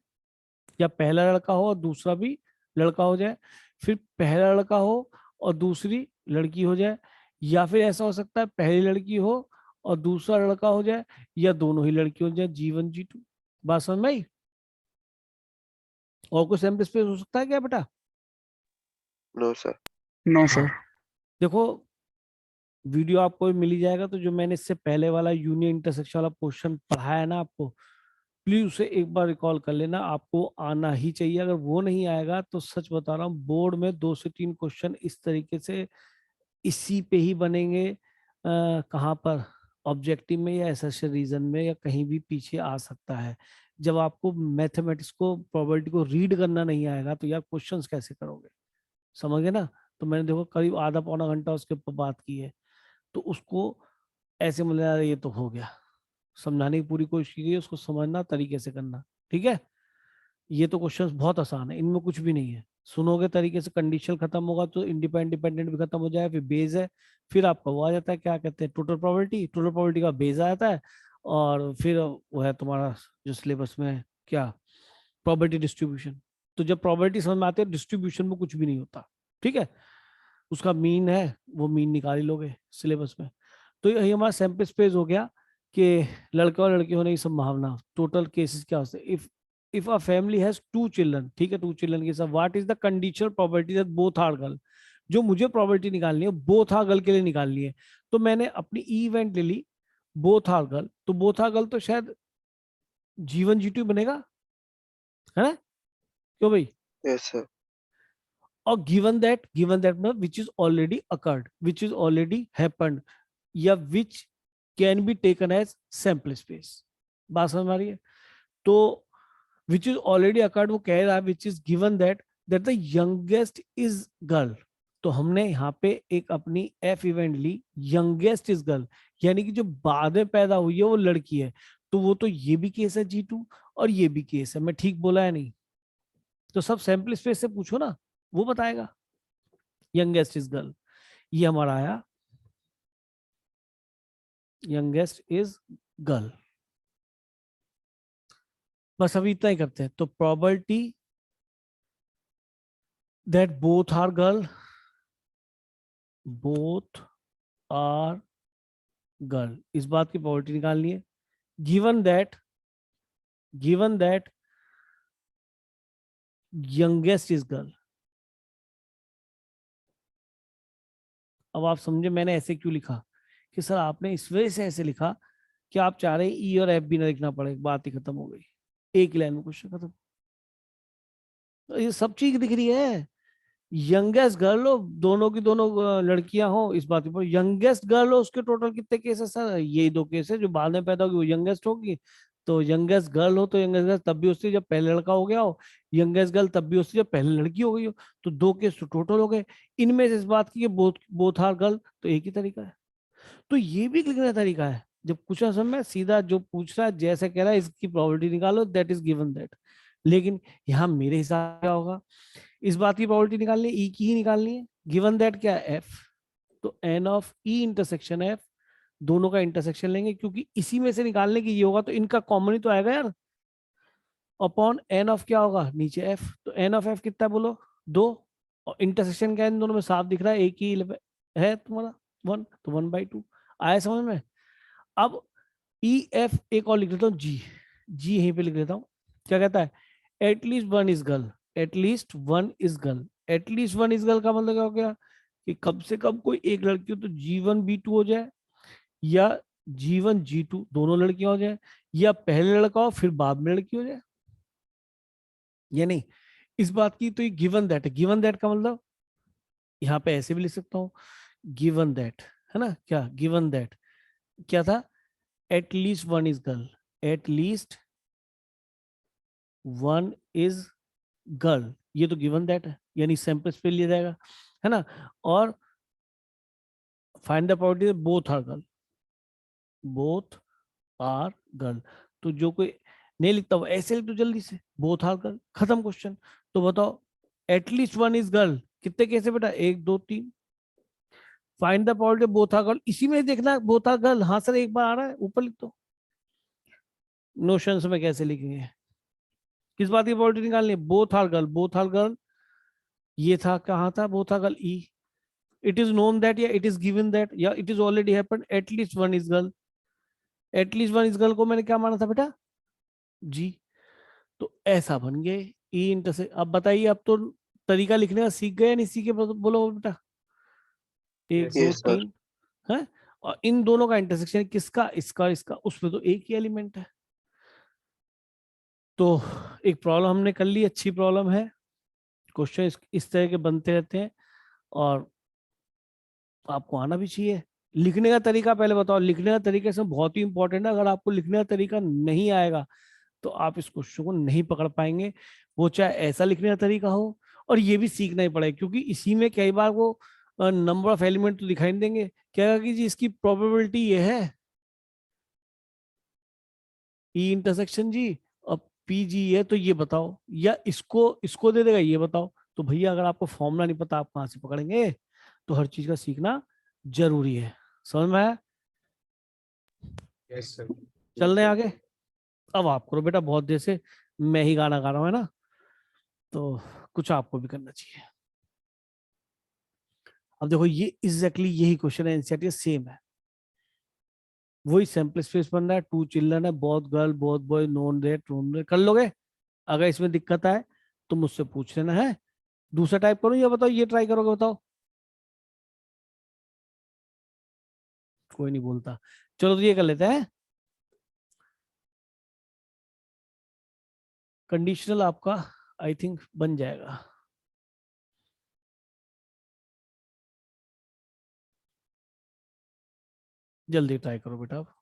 या पहला लड़का हो और दूसरा भी लड़का हो जाए, फिर पहला लड़का हो और दूसरी लड़की हो जाए, या फिर ऐसा हो सकता है पहली लड़की हो और दूसरा लड़का हो जाए, या दोनों ही लड़की हो जाए, G1 G2। बात समझ में आई? और कोई सैंपल स्पेस हो सकता है क्या बेटा? No sir. No हाँ, sir. देखो वीडियो आपको भी मिल ही जाएगा, तो जो मैंने इससे पहले वाला यूनियन इंटरसेक्शन वाला क्वेश्चन पढ़ाया ना आपको, प्लीज उसे एक बार रिकॉल कर लेना, आपको आना ही चाहिए। अगर वो नहीं आएगा तो सच बता रहा हूँ, बोर्ड में 2 से 3 क्वेश्चन इस तरीके से इसी पे ही बनेंगे, कहाँ पर, ऑब्जेक्टिव में या एसएससी रीजन में, या कहीं भी पीछे आ सकता है। जब आपको मैथमेटिक्स को, प्रोबेबिलिटी को रीड करना नहीं आएगा तो यार क्वेश्चंस कैसे करोगे, समझ गए ना। तो मैंने देखो करीब आधा पौना घंटा उसके ऊपर बात की है, तो उसको ऐसे मतलब यार ये तो हो गया, समझाने की पूरी कोशिश की, उसको समझना, तरीके से करना, ठीक है। ये तो क्वेश्चंस बहुत आसान है, इनमें कुछ भी नहीं है, सुनोगे तरीके से, कंडीशनल खत्म होगा तो डिपेंडेंट भी खत्म हो जाए, फिर बेस है, फिर आपका वो आ जाता है, क्या कहते हैं, टोटल प्रोबेबिलिटी, टोटल प्रोबेबिलिटी का बेस आ जाता है, और फिर वो है तुम्हारा जो सिलेबस में है, क्या, प्रोबेबिलिटी डिस्ट्रीब्यूशन। तो जब प्रोबेबिलिटी समझ में आती है, डिस्ट्रीब्यूशन में कुछ भी नहीं होता, ठीक है, उसका मीन है, वो मीन निकाल ही लोगे सिलेबस में। तो यही हमारा सैंपल स्पेस हो गया कि लड़का और लड़की होने की संभावना, टोटल केसेस क्या होते हैं, if a family has 2 children, ठीक है, 2 children के साथ, what is the conditional probability that both are girl, जो मुझे प्रोबेबिलिटी निकालनी है बोथ आर गर्ल के लिए निकालनी है, तो मैंने अपनी ई इवेंट ले ली बोथ आर गर्ल, तो बोथ आर गर्ल तो शायद G1 G2 बनेगा, है ना? क्यों भाई? Yes, sir. और given that मतलब which is already occurred, which is already happened, या which can be taken as sample space. बात समझ में आ रही है? तो which is already occurred वो कह रहा है which is given that the youngest is girl. तो हमने यहाँ पे एक अपनी F इवेंट ली youngest is girl, यानी कि जो बाद में पैदा हुई है वो लड़की है, तो वो तो ये भी केस है G2 और ये भी केस है। मैं ठीक बोला है नहीं? तो सब सैंपल स्पेस से पूछो ना, वो बताएगा। यंगेस्ट इज गर्ल, ये हमारा आया यंगेस्ट इज गर्ल। बस अभी इतना ही करते हैं। तो probability that both are girl, both are girl, इस बात की प्रोबेबिलिटी निकालनी है। Given that youngest is girl. अब आप समझे मैंने ऐसे क्यों लिखा कि सर आपने इस वजह से ऐसे लिखा कि आप चाह रहे हैं ई और एफ भी ना लिखना पड़े, बात ही खत्म हो गई, एक लाइन में क्वेश्चन खत्म। तो ये सब चीज दिख रही है। यंगेस्ट गर्ल हो, दोनों की दोनों लड़कियां हो, इस बात पर यंगेस्ट गर्ल हो, उसके टोटल कितने केस है सर? यही 2 केस है, जो बाद में पैदा होगी वो यंगेस्ट होगी। तो यंगेस्ट गर्ल हो तो यंगेस्ट गर्ल तब भी उससे जब पहले लड़का हो गया हो, यंगेस्ट गर्ल तब भी उससे जब पहले लड़की हो गई हो, तो 2 केस तो टोटल हो गए। इनमें से इस बात की बोथ आर गर्ल, तो एक ही तरीका है। तो ये भी लिखने का तरीका है, जब कुछ ना समझ में सीधा जो पूछ रहा है जैसे कह रहा है इसकी प्रोबेबिलिटी निकालो, दैट इज गिवन दैट। लेकिन यहाँ मेरे हिसाब से क्या होगा, इस बात की प्रोबेबिलिटी निकालनी है, ई की ही निकालनी है। गिवन दैट क्या है? एफ, तो N of E intersection F, दोनों का इंटरसेक्शन लेंगे क्योंकि इसी में से निकालने की ये होगा, तो इनका कॉमन ही तो आएगा यार। अपॉन एन ऑफ क्या होगा नीचे एफ, तो एन ऑफ एफ कितना है बोलो? 2, और इंटरसेक्शन क्या है इन दोनों में? साफ दिख रहा है, एक ही है तुम्हारा 1, तो 1/2 आया समझ में। अब ई एफ एक और लिख लेता हूँ, जी यहीं पे लिख लेता हूँ। क्या कहता है? At least 1 is girl, at least 1 is girl. At least 1 is girl का मतलब क्या हो गया कि कम से कम कोई एक लड़की हो तो G1 B2 हो जाए, या G1 G2 दोनों लड़कियां हो जाए, या पहले लड़का हो फिर बाद में लड़की हो जाए, या नहीं? इस बात की तो ये गिवन दैट है। गिवन दैट का मतलब यहाँ पे ऐसे भी लिख सकता हूँ, गिवन दैट, है ना? क्या गिवन दैट क्या था? At least 1 is girl, at least 1 is girl, ये तो गिवन दैट है, यानी सैंपल पे लिया जाएगा, है ना? और find the probability both are girl, both are girl. तो जो कोई नहीं लिखता वो ऐसे लिख दो जल्दी से, बोथ आर गर्ल, खत्म क्वेश्चन। तो बताओ एटलीस्ट 1 इज गर्ल कितने केस है बेटा? 1 2 3। Find the probability both are girl, इसी में देखना है बोथ आर गर्ल। हाँ सर एक बार आ रहा है, ऊपर लिख दो। नोशंस में कैसे लिखेंगे? किस बात की प्रोबेबिलिटी निकालनी है? Both are girl, both are girl ये था, कहाँ था both are girl? E, it is known that, या इट इज गिवन दैट, या it is already happened, at least 1 is girl. At least 1 is girl को मैंने क्या माना था बेटा? जी। तो ऐसा बन गए ई इंटरसेक्ट। अब बताइए, अब तो तरीका लिखने का सीख गए या नहीं सीखे? बोलो बेटा। 1 2 Yes, sir. 3 है, और इन दोनों का इंटरसेक्शन किसका? इसका इसका, उसमें तो एक ही एलिमेंट है। तो एक प्रॉब्लम हमने कर ली, अच्छी प्रॉब्लम है। क्वेश्चन इस तरह के बनते रहते हैं और आपको आना भी चाहिए। लिखने का तरीका पहले बताओ। लिखने का तरीका इसमें बहुत ही इंपॉर्टेंट है। अगर आपको लिखने का तरीका नहीं आएगा तो आप इस क्वेश्चन को नहीं पकड़ पाएंगे, वो चाहे ऐसा लिखने का तरीका हो, और ये भी सीखना ही पड़ेगा क्योंकि इसी में कई बार वो नंबर ऑफ एलिमेंट तो दिखाई नहीं देंगे। क्या कि जी इसकी प्रोबेबिलिटी ये है ई इंटरसेक्शन जी, और पी जी है, तो ये बताओ, या इसको दे देगा, ये बताओ। तो भैया अगर आपको फॉर्मूला नहीं पता आप कहाँ से पकड़ेंगे? तो हर चीज का सीखना जरूरी है। समझ में आया? Yes, sir. चल रहे हैं आगे। अब आप करो बेटा, बहुत देर से मैं ही गाना गा रहा हूँ, है ना? तो कुछ आपको भी करना चाहिए। अब देखो ये एग्जैक्टली यही क्वेश्चन है, एनसीईआरटी सेम है, वही सैंपल स्पेस बन रहा है। 2 चिल्ड्रन है, both girl both boy, known that कर लोगे। अगर इसमें दिक्कत आए तो मुझसे पूछ लेना है। दूसरा टाइप करूं या बताओ? ये ट्राई करोगे? बताओ। कोई नहीं बोलता। चलो तो ये कर लेते हैं। कंडीशनल आपका आई थिंक बन जाएगा। जल्दी ट्राई करो बेटा आप।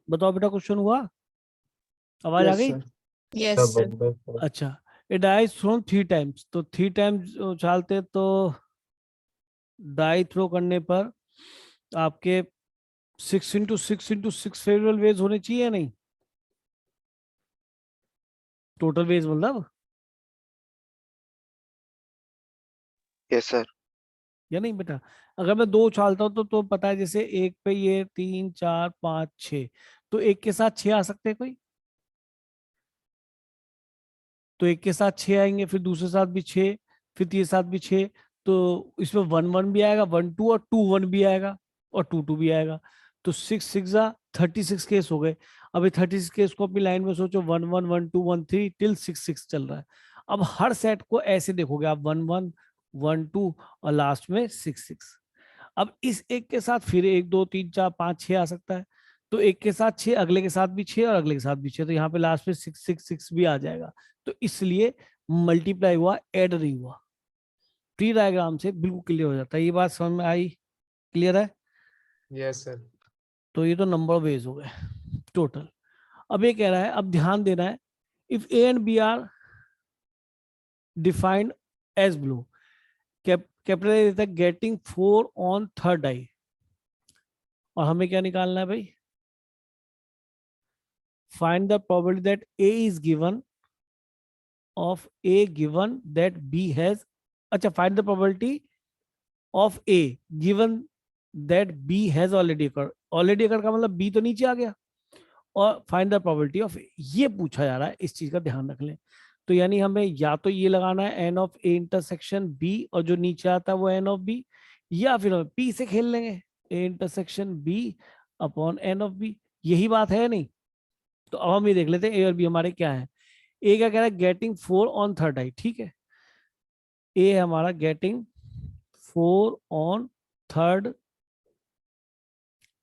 बताओ बेटा क्वेश्चन हुआ? आवाज आ Yes, गई? sir. Yes, The sir. 1/4. अच्छा, it dies thrown 3 times, तो 3 टाइम्स उछालते तो डाई थ्रो करने पर आपके 6 × 6 × 6 फेवरेबल वेज होने चाहिए या नहीं? टोटल वेज मतलब, Yes, sir. या नहीं बेटा? अगर मैं 2 उछालता हूँ तो पता है जैसे एक पे ये 3 4 5 6, तो एक के साथ 6 आ सकते हैं कोई? तो एक के साथ 6 आएंगे, फिर दूसरे साथ भी 6, फिर तीसरे साथ भी 6, तो इसमें 1 1 भी आएगा, 1 2 और 2 1 भी आएगा, और 2 2 भी आएगा। तो 6 6 36 केस हो गए। अभी 36 केस को अपनी लाइन में सोचो, 1 1 1 2 1 3 टिल 6 6 चल रहा है। अब हर सेट को ऐसे देखोगे आप, 1 1 1 2 और लास्ट में 6 6। अब इस एक के साथ फिर 1 2 3 4 5 6 आ सकता है, तो एक के साथ 6, अगले के साथ भी 6 और अगले के साथ भी 6, तो यहाँ पे लास्ट में 6 6 6 भी आ जाएगा। तो इसलिए मल्टीप्लाई हुआ, ऐड नहीं हुआ। ट्री डायग्राम से बिल्कुल क्लियर हो जाता है। ये बात समझ में आई? क्लियर है? Yes, sir. तो ये तो नंबर ऑफ वेज हो गए टोटल। अब ये कह रहा है, अब ध्यान देना है, if A and B are defined as below, capital A देता है गेटिंग 4 ऑन थर्ड डाई, और हमें क्या निकालना है भाई? Find the probability that A is given of A given that B has, अच्छा, find the probability of A given that B has already occurred। already occurred का मतलब B तो नीचे आ गया, और find the probability of A ये पूछा जा रहा है, इस चीज का ध्यान रख लें। तो यानी हमें या तो ये लगाना है n of A intersection B, और जो नीचे आता है वो n of B, या फिर हम P से खेल लेंगे, A intersection B upon n of B। यही बात है नहीं? तो अब हम ये देख लेते हैं A और B हमारे क्या है। ए क्या कह रहा है? गेटिंग 4 ऑन थर्ड डाई, ठीक है। ए हमारा गेटिंग 4 ऑन थर्ड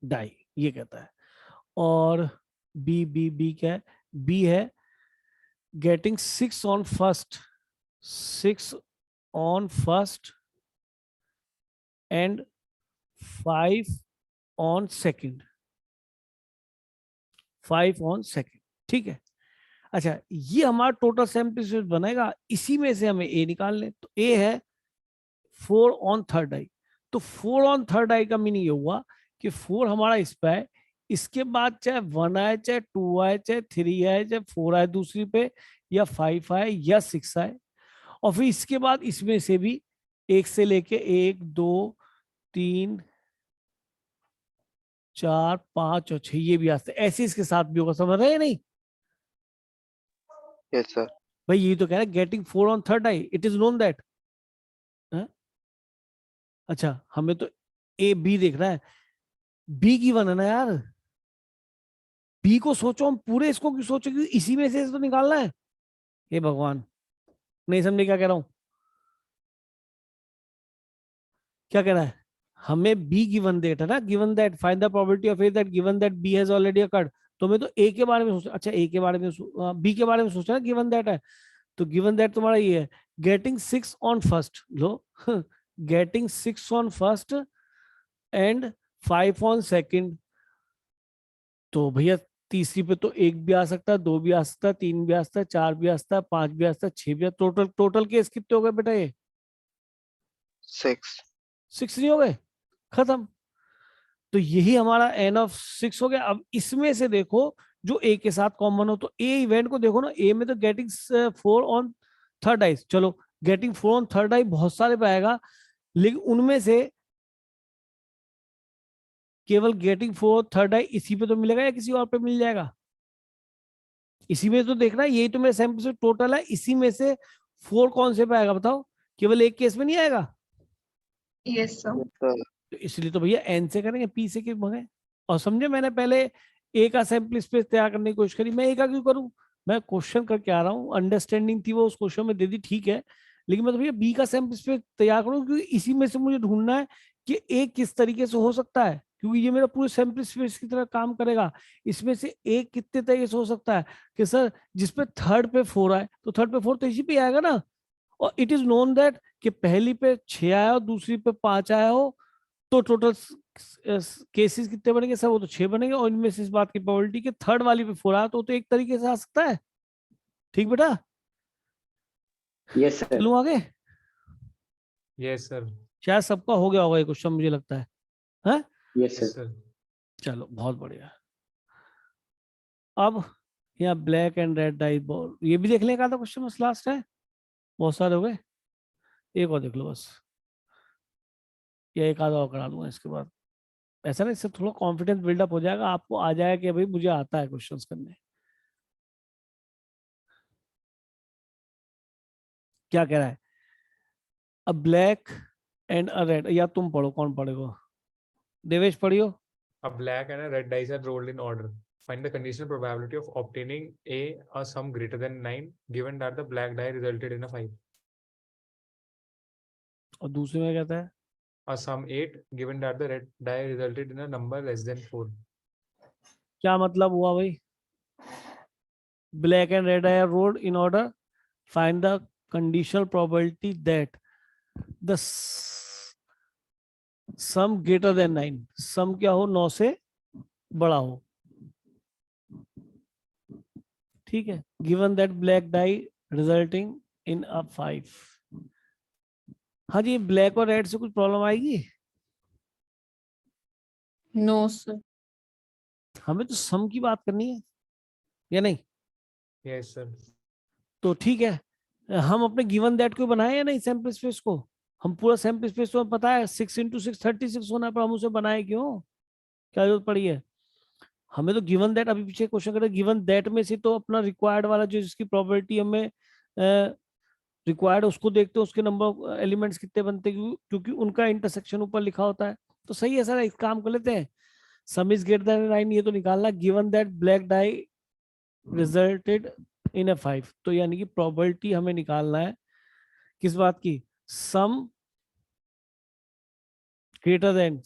डाई, ये कहता है। और बी बी बी क्या है? बी है getting 6 on first, 6 on first and 5 on second, 5 on second, ठीक है। अच्छा, ये हमारा टोटल सैंपल स्पेस बनेगा, इसी में से हमें ए निकाल लें। तो ए है 4 ऑन थर्ड आई, तो 4 ऑन थर्ड आई का मीनिंग ये हुआ कि 4 हमारा इस पे है, इसके बाद चाहे 1 आए, चाहे 2 आए, चाहे 3 आए, चाहे 4 आए दूसरी पे, या 5 आए, या 6 आए, और फिर इसके बाद इसमें से भी एक से लेके 1 2 3 4 5 और 6 ये भी आते हैं। ऐसे इसके साथ भी होगा, समझ रहे हैं नहीं? Yes, sir. भाई यही तो कह रहा है, getting 4 on third I, it is known that. अच्छा, हमें तो ए बी देखना है, बी की वन है ना यार, बी को सोचो, हम पूरे इसको क्यों सोचो, क्योंकि इसी में से तो निकालना है। हे भगवान, नहीं समझे क्या कह रहा हूं? क्या कह रहा है? हमें बी गिवन दैट है ना, given that find the probability of A that given that B has already occurred. तो मैं तो ए के बारे में सोच, अच्छा ए के बारे में बी के बारे में सोचा ना, गिवन दैट है। तो गिवन दैट तुम्हारा ये है, getting 6 on first, low getting 6 on first and 5 on second. तो भैया तीसरी पे तो 1 भी आ सकता है, 2 भी आ सकता है, 3 भी आ सकता है, 4 भी आ सकता है, 5 भी आ सकता है, 6 भी। टोटल टोटल केस कितने हो गए बेटा? ये 6. 6 नहीं हो गए? खत्म। तो यही हमारा एन ऑफ 6 हो गया। अब इसमें से देखो जो ए के साथ कॉमन हो, तो ए इवेंट को देखो ना, ए में तो गेटिंग 4 ऑन थर्ड आई, चलो गेटिंग 4 ऑन थर्ड आई बहुत सारे पे आएगा, लेकिन उनमें से केवल गेटिंग 4 थर्ड आई इसी पे तो मिलेगा, या किसी और पे मिल जाएगा? इसी में तो देखना, यही तो मेरे सैंपल से टोटल है, इसी में से 4 कौन से पे आएगा बताओ? केवल एक केस में नहीं आएगा। Yes sir. Yes, sir. तो इसलिए तो भैया एन से करेंगे, पी से क्यों मंगे? और समझे, मैंने पहले ए का सैंपल स्पेस तैयार करने की कोशिश करी, मैं ए का क्यों करूं? मैं क्वेश्चन करके आ रहा हूँ, अंडरस्टैंडिंग थी वो उस क्वेश्चन में दे दी, ठीक है, लेकिन मैं तो भैया बी का सैंपल स्पेस तैयार करूँ, क्योंकि इसी में से मुझे ढूंढना है कि ए किस तरीके से हो सकता है, क्योंकि ये मेरा पूरे सैंपल स्पेस की तरह काम करेगा। इसमें से एक कितने तरीके से हो सकता है कि सर जिसपे थर्ड पे 4 आए, तो थर्ड पे 4 तो इसी पे आएगा ना। और इट इज नोन दैट कि पहली पे 6 आया हो, दूसरी पे 5 आया हो, तो टोटल केसेस कितने बनेंगे सर? वो तो 6 बनेंगे, और इनमें से इस बात की प्रोबेबिलिटी कि थर्ड वाली पे 4 आया तो एक तरीके से आ सकता है। ठीक बेटा, Yes, sir. चलूं आगे? Yes, sir. शायद सबका हो गया होगा ये क्वेश्चन, मुझे लगता है। हाँ Yes, Yes, sir. sir. चलो बहुत बढ़िया। अब यहाँ black and red die ball, ये भी देख लें, का क्वेश्चन बस लास्ट है, बहुत सारे हो गए, एक और देख लो बस, या एक आधा और करा दूंगा इसके बाद। ऐसा ना, इससे थोड़ा कॉन्फिडेंस बिल्डअप हो जाएगा, आपको आ जाएगा कि भाई मुझे आता है क्वेश्चंस करने। क्या कह रहा है? अ ब्लैक एंड अ रेड, या तुम पढ़ो, कौन पढ़ेगा? देवेश पढ़ियो। A black and a red dice are rolled in order. Find the conditional probability of obtaining a sum greater than 9, given that the black die resulted in a 5. और दूसरे में कहता है A sum 8, given that the red die resulted in a number less than 4. क्या मतलब हुआ भाई? Black and red are rolled in order, find the conditional probability that the sum greater than 9, sum क्या हो? 9 से बड़ा हो। ठीक है, given that black die resulting in a 5। हाँ जी, ब्लैक और रेड से कुछ प्रॉब्लम आएगी? No sir. हमें तो सम की बात करनी है, या नहीं? Yes, sir. तो ठीक है, हम अपने गिवन दैट को बनाए या नहीं सैंपल स्पेस को? हम पूरा सैंपल स्पेस तो पता है 6 × 6 36 होना है, पर हम उसे बनाए क्यों? क्या जरूरत पड़ी है? हमें तो गिवन दैट, अभी पीछे क्वेश्चन कर रहे, गिवन दैट में से तो अपना रिक्वायर्ड वाला जो जिसकी प्रोबेबिलिटी हमें रिक्वायर्ड, उसको देखते हैं, उसके नंबर एलिमेंट्स कितने बनते हैं, क्योंकि उनका इंटरसेक्शन ऊपर लिखा होता है। तो सही है सर, एक काम कर लेते हैं, सम इज ग्रेटर देन 9 ये तो निकालना, given that black die resulted in a 5, तो यानी कि प्रोबेबिलिटी हमें निकालना है किस बात की? सम greater than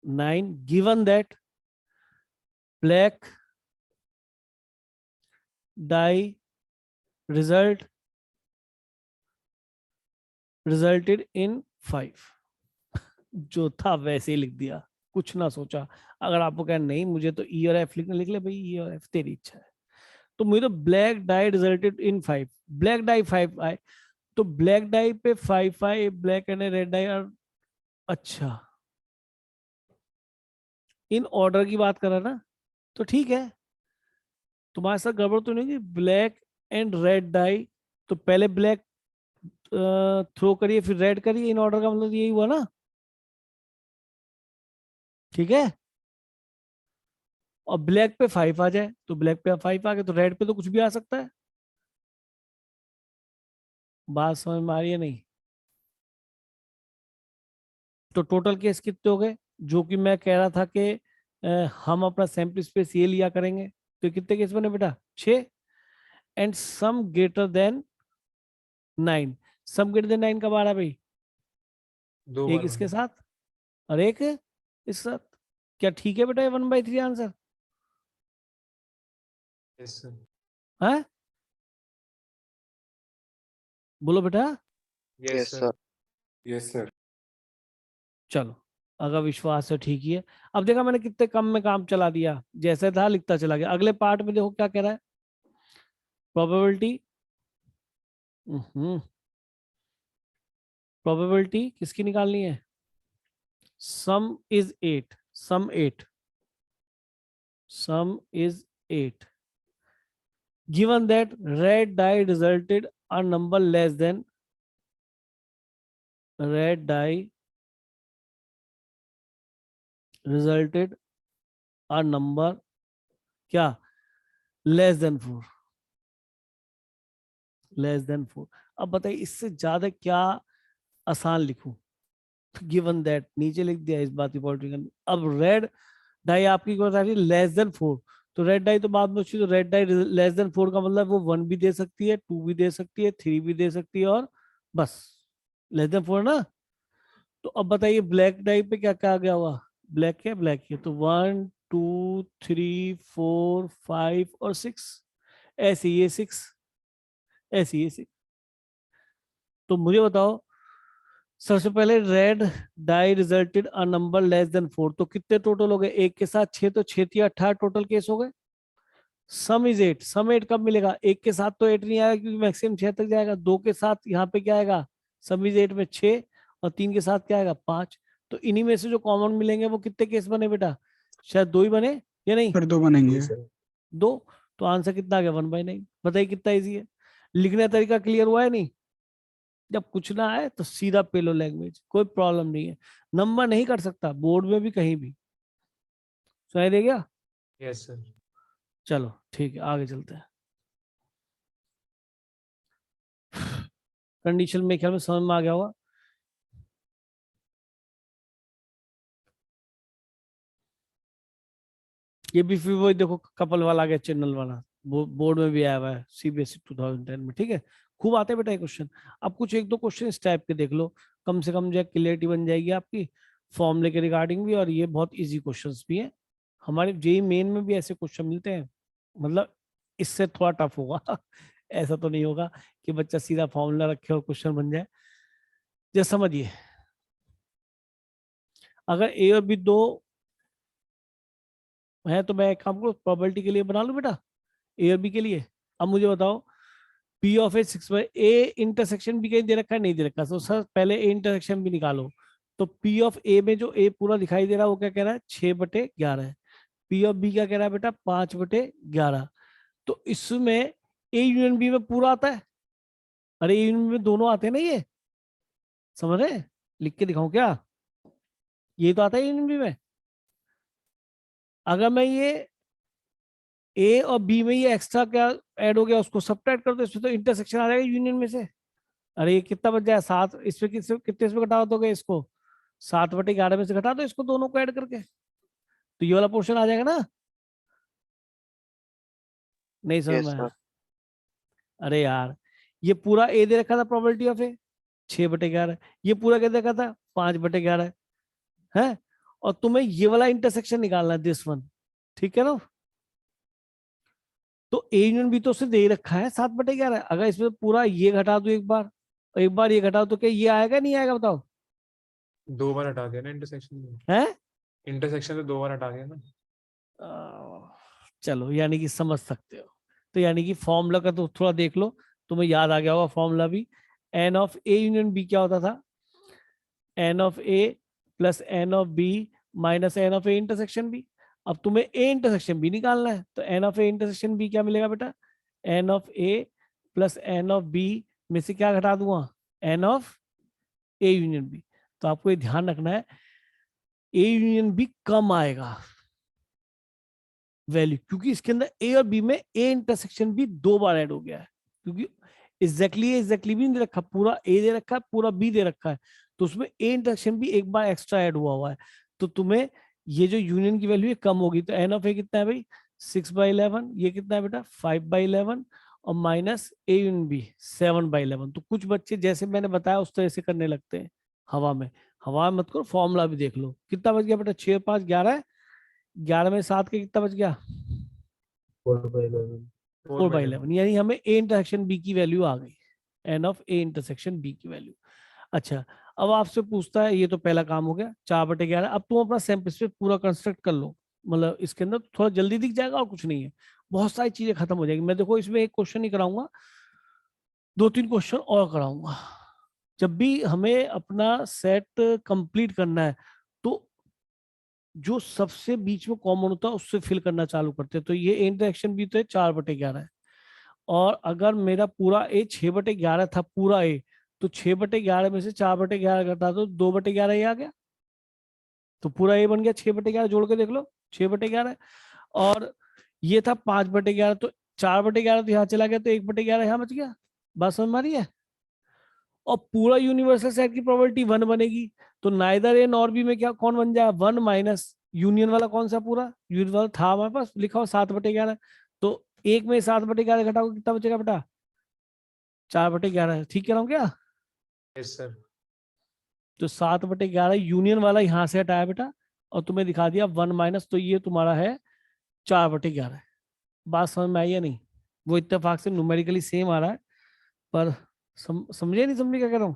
9 given that black die resulted in 5। जो था वैसे ही लिख दिया, कुछ ना सोचा। अगर आपको कहें नहीं मुझे तो ई और एफ लिखने, लिख ले भाई, ई और एफ तेरी इच्छा है। तो मुझे तो ब्लैक डाई रिजल्टेड इन 5, ब्लैक डाई 5 आए, तो ब्लैक डाई पे 5 आए, ब्लैक एंड रेड डाई। अच्छा, इन ऑर्डर की बात कर रहा ना, तो ठीक है, तुम्हारे साथ गड़बड़ तो नहीं होगी। ब्लैक एंड रेड डाई, तो पहले ब्लैक थ्रो करिए फिर रेड करिए, इन ऑर्डर का मतलब यही हुआ ना, ठीक है। और ब्लैक पे 5 आ जाए तो ब्लैक पे 5 आ गए, तो रेड पे तो कुछ भी आ सकता है। बात समझ में आ रही है नहीं? तो टोटल केस कितने हो गए, जो कि मैं कह रहा था कि हम अपना सैंपल स्पेस ये लिया करेंगे, तो कितने केस बने बेटा? 6। And some greater than 9। Some greater than 9 कब आ रहा है भाई? दो एक बार इसके बना। साथ और एक इस साथ। क्या ठीक है बेटा ये 1/3 आंसर Yes, sir. है? बोलो बेटा। Yes, Yes, sir. sir. Yes, sir. चलो, अगर विश्वास है ठीक ही है। अब देखा मैंने कितने कम में काम चला दिया, जैसे था लिखता चला गया। अगले पार्ट में देखो क्या कह रहा है, प्रोबेबिलिटी। प्रोबेबिलिटी किसकी निकालनी है? Sum is 8, sum 8, sum is 8, given that red die resulted a number less than red die resulted a number क्या less than 4, less than 4। अब बताइए इससे ज्यादा क्या आसान लिखूं? गिवन दैट नीचे लिख दिया, इस बात की पॉलिटिकल। अब रेड डाई आपकी क्या बता रही है? Less than 4। तो रेड डाई तो बाद में उसकी, तो रेड डाई लेस देन 4 का मतलब वो 1 भी दे सकती है, 2 भी दे सकती है, 3 भी दे सकती है, और बस लेस देन 4 ना। तो अब बताइए ब्लैक डाई पे क्या क्या आ गया हुआ? ब्लैक है, ब्लैक है, तो 1 2 3 4 5 और 6, ऐसे ये 6, ऐसे ये 6। तो मुझे बताओ, सबसे पहले red die resulted a number less than 4, तो कितने टोटल हो गए? एक के साथ 6, तो 6 या 18 टोटल केस हो गए। सम इज 8, सम 8 कब मिलेगा? एक के साथ तो 8 नहीं आएगा क्योंकि मैक्सिमम 6 तक जाएगा। दो के साथ यहाँ पे क्या आएगा? सम इज 8 में 6, और 3 के साथ क्या आएगा? 5। तो इन्हीं में से जो कॉमन मिलेंगे वो कितने केस बने बेटा? शायद 2 ही बने या नहीं? फिर 2 बनेंगे। Yes, sir. 2। तो आंसर कितना आ गया? 1/9। बताइए कितना इजी है। लिखने का तरीका क्लियर हुआ है नहीं? जब कुछ ना आए तो सीधा पेलो लैंग्वेज, कोई प्रॉब्लम नहीं है। नंबर नहीं कर सकता बोर्ड में भी कहीं भी। सुनाई दे गया? Yes, sir. चलो ठीक है, आगे चलते हैं। कंडीशन में ख्याल में समझ में आ गया होगा। ये भी फिर वही देखो, कपल वाला आ गया, चैनल वाला, बोर्ड में भी आया हुआ है सीबीएसई 2010 में। ठीक है, खूब आते बेटा ये क्वेश्चन। अब कुछ एक दो क्वेश्चन इस टाइप के देख लो, कम से कम जो क्लियरिटी बन जाएगी आपकी फॉर्मूले के रिगार्डिंग भी। और ये बहुत इजी क्वेश्चंस भी हैं, हमारे जेई मेन में भी ऐसे क्वेश्चन मिलते हैं। मतलब इससे थोड़ा टफ होगा ऐसा तो नहीं होगा कि बच्चा सीधा फॉर्मूला रखे और क्वेश्चन बन जाए। जैसे समझिए, अगर ए और बी दो है तो मैं एक काम करूँ, प्रोबेबिलिटी के लिए बना लूं बेटा ए और बी के लिए। अब मुझे बताओ P of A 6, A intersection भी कहीं दे रखा है? नहीं दे रखा। तो सर पहले ए इंटरसेक्शन भी निकालो। तो पी ऑफ ए में जो ए पूरा दिखाई दे रहा है वो क्या कह रहा है? 6/11 है। पी ऑफ बी क्या कह रहा है बेटा? 5/11। तो इसमें ए यूनियन बी में पूरा आता है। अरे ए यूनियन में दोनों आते हैं ना, ये समझ रहे हैं? लिख के दिखाऊं क्या? ये तो आता है यूनियन बी में। अगर मैं ये ए और बी में ये एक्स्ट्रा क्या ऐड हो गया उसको सब्ट्रैक्ट कर दो, इसमें तो इंटरसेक्शन आ जाएगा यूनियन में से। अरे ये कितना बच जाए? 7। इसमें कितने इसमें घटा दोगे इसको? 7/11 में से घटा दो इसको, दोनों को ऐड करके, तो ये वाला पोर्शन आ जाएगा ना। नहीं समझ Yes, में sir. आया? अरे यार, ये पूरा ए दे रखा था प्रोबेबिलिटी ऑफ ए 6/11, ये पूरा क्या दे रखा था? 5/11 है। और तुम्हें ये वाला इंटरसेक्शन निकालना है, दिस वन, ठीक है ना। तो ए यूनियन बी तो उसे दे ही रखा है 7/11। अगर इसमें पूरा ये घटा दो एक बार ये घटाओ, तो क्या ये आएगा नहीं आएगा बताओ? 2 बार हटा दिया ना इंटरसेक्शन में। है? इंटरसेक्शन तो 2 बार हटा दिया ना। चलो, यानी कि समझ सकते हो। तो यानी कि फॉर्मूला का तो थोड़ा देख लो, तुम्हें याद आ गया होगा फॉर्मूला भी। N of A union B क्या होता था? N of A plus N of B minus N of A intersection B. अब तुम्हें ए इंटरसेक्शन बी निकालना है, तो N of A intersection B क्या मिलेगा बेटा, N of A plus N of B में से क्या घटा दूंगा, N of A union B. तो आपको ये ध्यान रखना है ए यूनियन बी कम आएगा वैल्यू, क्योंकि इसके अंदर ए और बी में ए इंटरसेक्शन बी 2 बार ऐड हो गया है, क्योंकि एग्जैक्टली भी नहीं दे रखा, पूरा ए दे रखा है पूरा बी दे रखा है, तो उसमें ए इंटरसेक्शन भी एक बार एक्स्ट्रा ऐड हुआ है। तो तुम्हें ये जो यूनियन की वैल्यू है कम होगी, तो एन ऑफ ए कितना है भाई 6/11, ये कितना है बेटा 5/11, और माइनस ए यूनियन बी 7/11। तो कुछ बच्चे जैसे मैंने बताया उस तरह से करने लगते हैं हवा में, हवा में मत करो, फॉर्मूला भी देख लो। कितना बच गया बेटा, 6 5 11, 11 में 7 के कितना बच गया 4/11. 4/11, यानी हमें ए इंटरसेक्शन बी की वैल्यू आ गई, N of A intersection B की वैल्यू। अच्छा, अब आपसे पूछता है, ये तो पहला काम हो गया 4/11। अब तुम अपना सैंपल स्पेस पूरा कंस्ट्रक्ट कर लो, मतलब इसके अंदर थोड़ा जल्दी दिख जाएगा और कुछ नहीं है, बहुत सारी चीजें खत्म हो जाएगी। मैं देखो इसमें एक क्वेश्चन नहीं कराऊंगा, 2 3 क्वेश्चन और कराऊंगा। जब भी हमें अपना सेट कंप्लीट करना है तो जो सबसे बीच में कॉमन होता है उससे फिल करना चालू करते हैं। तो ये इंटरेक्शन भी तो है 4/11 है, और अगर मेरा पूरा ए 6/11 था पूरा ए, तो 6/11 में से 4/11 घटा दो 2/11 ही आ गया, तो पूरा ए बन गया 6/11, जोड़ के देख लो 6/11। और ये था 5/11, तो 4/11 तो यहाँ चला गया, तो 1/11 यहाँ बच गया। बात समझ में आ रही है। और पूरा यूनिवर्सल सेट की प्रोबेबिलिटी 1 बनेगी, तो नाइदर ए नॉर बी में क्या कौन बन जाएगा 1 माइनस यूनियन वाला कौन सा, पूरा यूनियन वाला था हमारे पास लिखा हो 7/11, तो 1 में 7/11 घटाओ कितना बचेगा बेटा 4/11, ठीक कह रहा हूँ क्या। Yes sir. तो 7/11 यूनियन वाला यहाँ से हटाया बेटा, और तुम्हें दिखा दिया 1 माइनस, तो ये तुम्हारा है 4/11। बात समझ में आई या नहीं, वो इत्तेफाक से न्यूमेरिकली सेम आ रहा है, पर समझे नहीं समझे क्या कह रहा हूँ,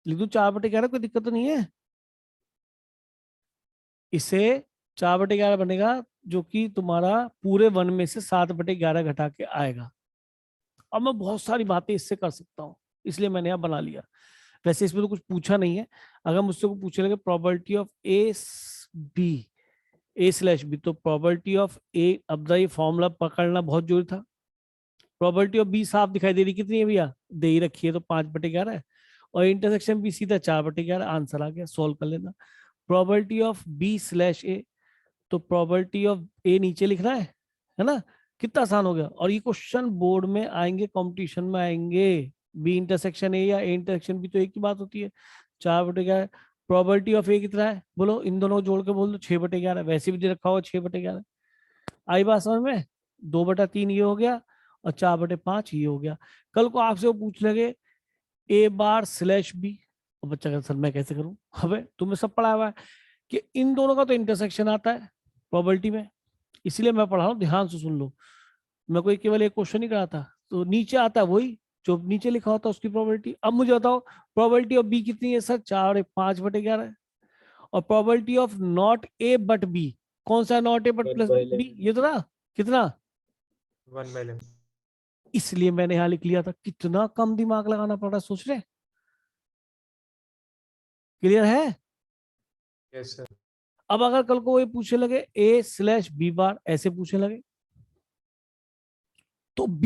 लिख दू 4/11, कोई दिक्कत तो नहीं है। इसे 4/11 बनेगा, जो कि तुम्हारा पूरे 1 में से 7/11 घटा के आएगा। अब मैं बहुत सारी बातें इससे कर सकता हूँ, इसलिए मैंने यहाँ बना लिया। वैसे इसमें तो कुछ पूछा नहीं है, अगर मुझसे को पूछे लगे probability of A B A/B, तो प्रोबेबिलिटी ऑफ ए, अब ये फॉर्मूला पकड़ना बहुत जरूरी था। प्रोबेबिलिटी ऑफ बी साफ दिखाई दे रही, कितनी है भैया दे ही रखी है, तो 5/11 है, और इंटरसेक्शन बी सीधा 4/11, आंसर आ गया, सोल्व कर लेना। प्रोबेबिलिटी ऑफ B/A, तो प्रोबेबिलिटी ऑफ ए नीचे लिखना है ना, कितना आसान हो गया। और ये क्वेश्चन बोर्ड में आएंगे, कंपटीशन में आएंगे, बी इंटरसेक्शन ए या ए इंटरसेक्शन बी, तो एक ही बात होती है 4/11। प्रोबेबिलिटी ऑफ ए कितना है बोलो, इन दोनों को जोड़ के बोल दो 6/11, वैसे भी दे रखा होगा 6/11। आई बात समझ में, 2/3 ये हो गया, और 4/5 ये हो गया। कल को आपसे वो पूछ लगे A//B, और बच्चा कहता सर मैं कैसे करूं, अबे तुम्हें सब पढ़ा हुआ है कि इन दोनों का तो इंटरसेक्शन आता है प्रोबेबिलिटी में, इसलिए मैं पढ़ा रहा हूँ, ध्यान से सुन लो। मैं कोई केवल एक क्वेश्चन नहीं कराता, तो नीचे आता है वही जो नीचे लिखा होता है उसकी प्रोबेबिलिटी। अब मुझे बताओ प्रोबेबिलिटी ऑफ बी कितनी है सर, 4 और 5/11 है। और probability of not A but B, कौन सा not A but plus B, ये तो ना कितना 1/11। इसलिए मैंने यहाँ लिख लिया था। कितना कम दिमाग लगाना पड़ रहा है, सोच रहे, क्लियर है। Yes sir. अब अगर कल को ये पूछने लगे A/B ऐसे पूछने लगे, तो B,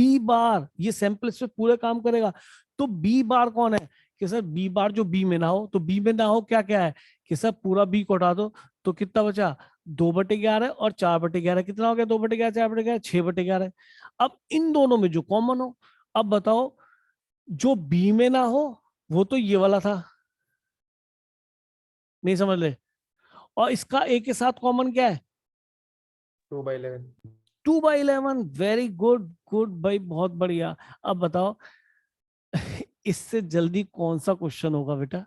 ये सैंपल इस पे पूरे काम करेगा। तो B कौन है कि सर B जो B में ना हो, तो B में ना हो क्या क्या है कि सर पूरा B को हटा दो, तो कितना बचा 2/11, और 4/11 कितना हो गया 2/11 4/11 6/11। अब इन दोनों में जो कॉमन हो, अब बताओ जो B में ना हो वो तो ये वाला था, नहीं समझ ले, और इसका A के साथ कॉमन क्या है 2/11। 2/11। वेरी गुड गुड भाई, बहुत बढ़िया। अब बताओ इससे जल्दी कौन सा क्वेश्चन होगा बेटा,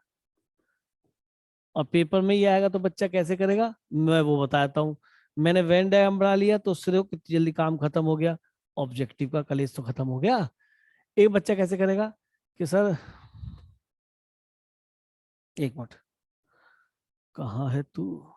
और पेपर में ही आएगा तो बच्चा कैसे करेगा, मैं वो बताता हूँ। मैंने वेन डायग्राम बना लिया, तो उससे देखो कितनी जल्दी काम खत्म हो गया, ऑब्जेक्टिव का कलेश तो खत्म हो गया। एक बच्चा कैसे करेगा कि सर एक मिनट, कहाँ है तू,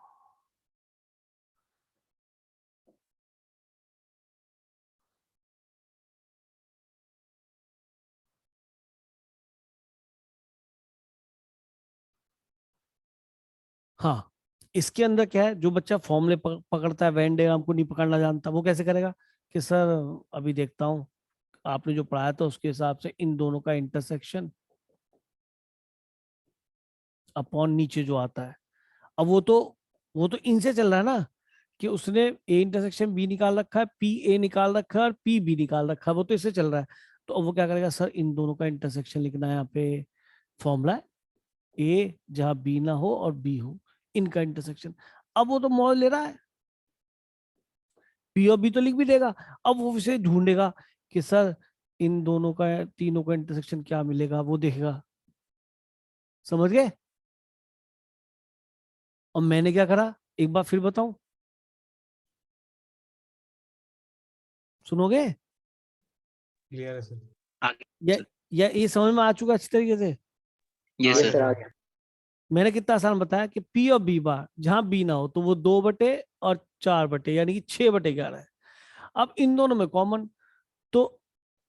हाँ, इसके अंदर क्या है, जो बच्चा फॉर्मूले पकड़ता है, वेन डायग्राम को नहीं पकड़ना जानता, वो कैसे करेगा कि सर अभी देखता हूँ आपने जो पढ़ाया था उसके हिसाब से इन दोनों का इंटरसेक्शन अपॉन नीचे जो आता है। अब वो तो इनसे चल रहा है ना कि उसने ए इंटरसेक्शन बी निकाल रखा है, पी ए निकाल रखा है और पी बी निकाल रखा है, वो तो इससे चल रहा है। तो अब वो क्या करेगा, सर इन दोनों का इंटरसेक्शन लिखना है, यहाँ पे फॉर्मूला है ए जहां बी ना हो और बी हो, इनका इंटरसेक्शन। अब वो तो मॉडल ले रहा है, पी और बी तो लिख भी देगा। अब वो उसे ढूंढेगा कि सर इन दोनों का तीनों का इंटरसेक्शन क्या मिलेगा, वो देखेगा। समझ गए? और मैंने क्या करा एक बार फिर बताऊं, सुनोगे? क्लियर है सर? या या ये समझ में आ चुका अच्छी तरीके से? Yes yes sir. सर, आ गया। मैंने कितना आसान बताया कि पी और बी बार जहां बी ना हो तो वो 2 और 4 यानी कि 6/11 है। अब इन दोनों में कॉमन, तो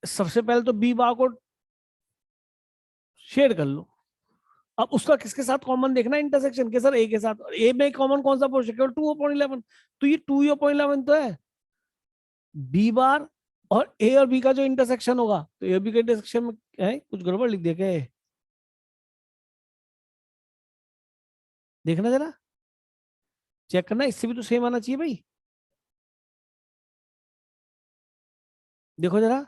सबसे पहले तो बी बार को शेयर कर लो। अब उसका किसके साथ कॉमन देखना, इंटरसेक्शन के, सर ए के साथ। और ए में कॉमन कौन सा पोर्शन, केवल 2/11, तो ये 2/11 तो है। बी बार और ए और बी का जो इंटरसेक्शन होगा, तो ए और बी का इंटरसेक्शन में है कुछ गड़बड़ लिख दिया क्या है? देखना जरा, चेक करना, इससे भी तो सेम आना चाहिए भाई। देखो जरा,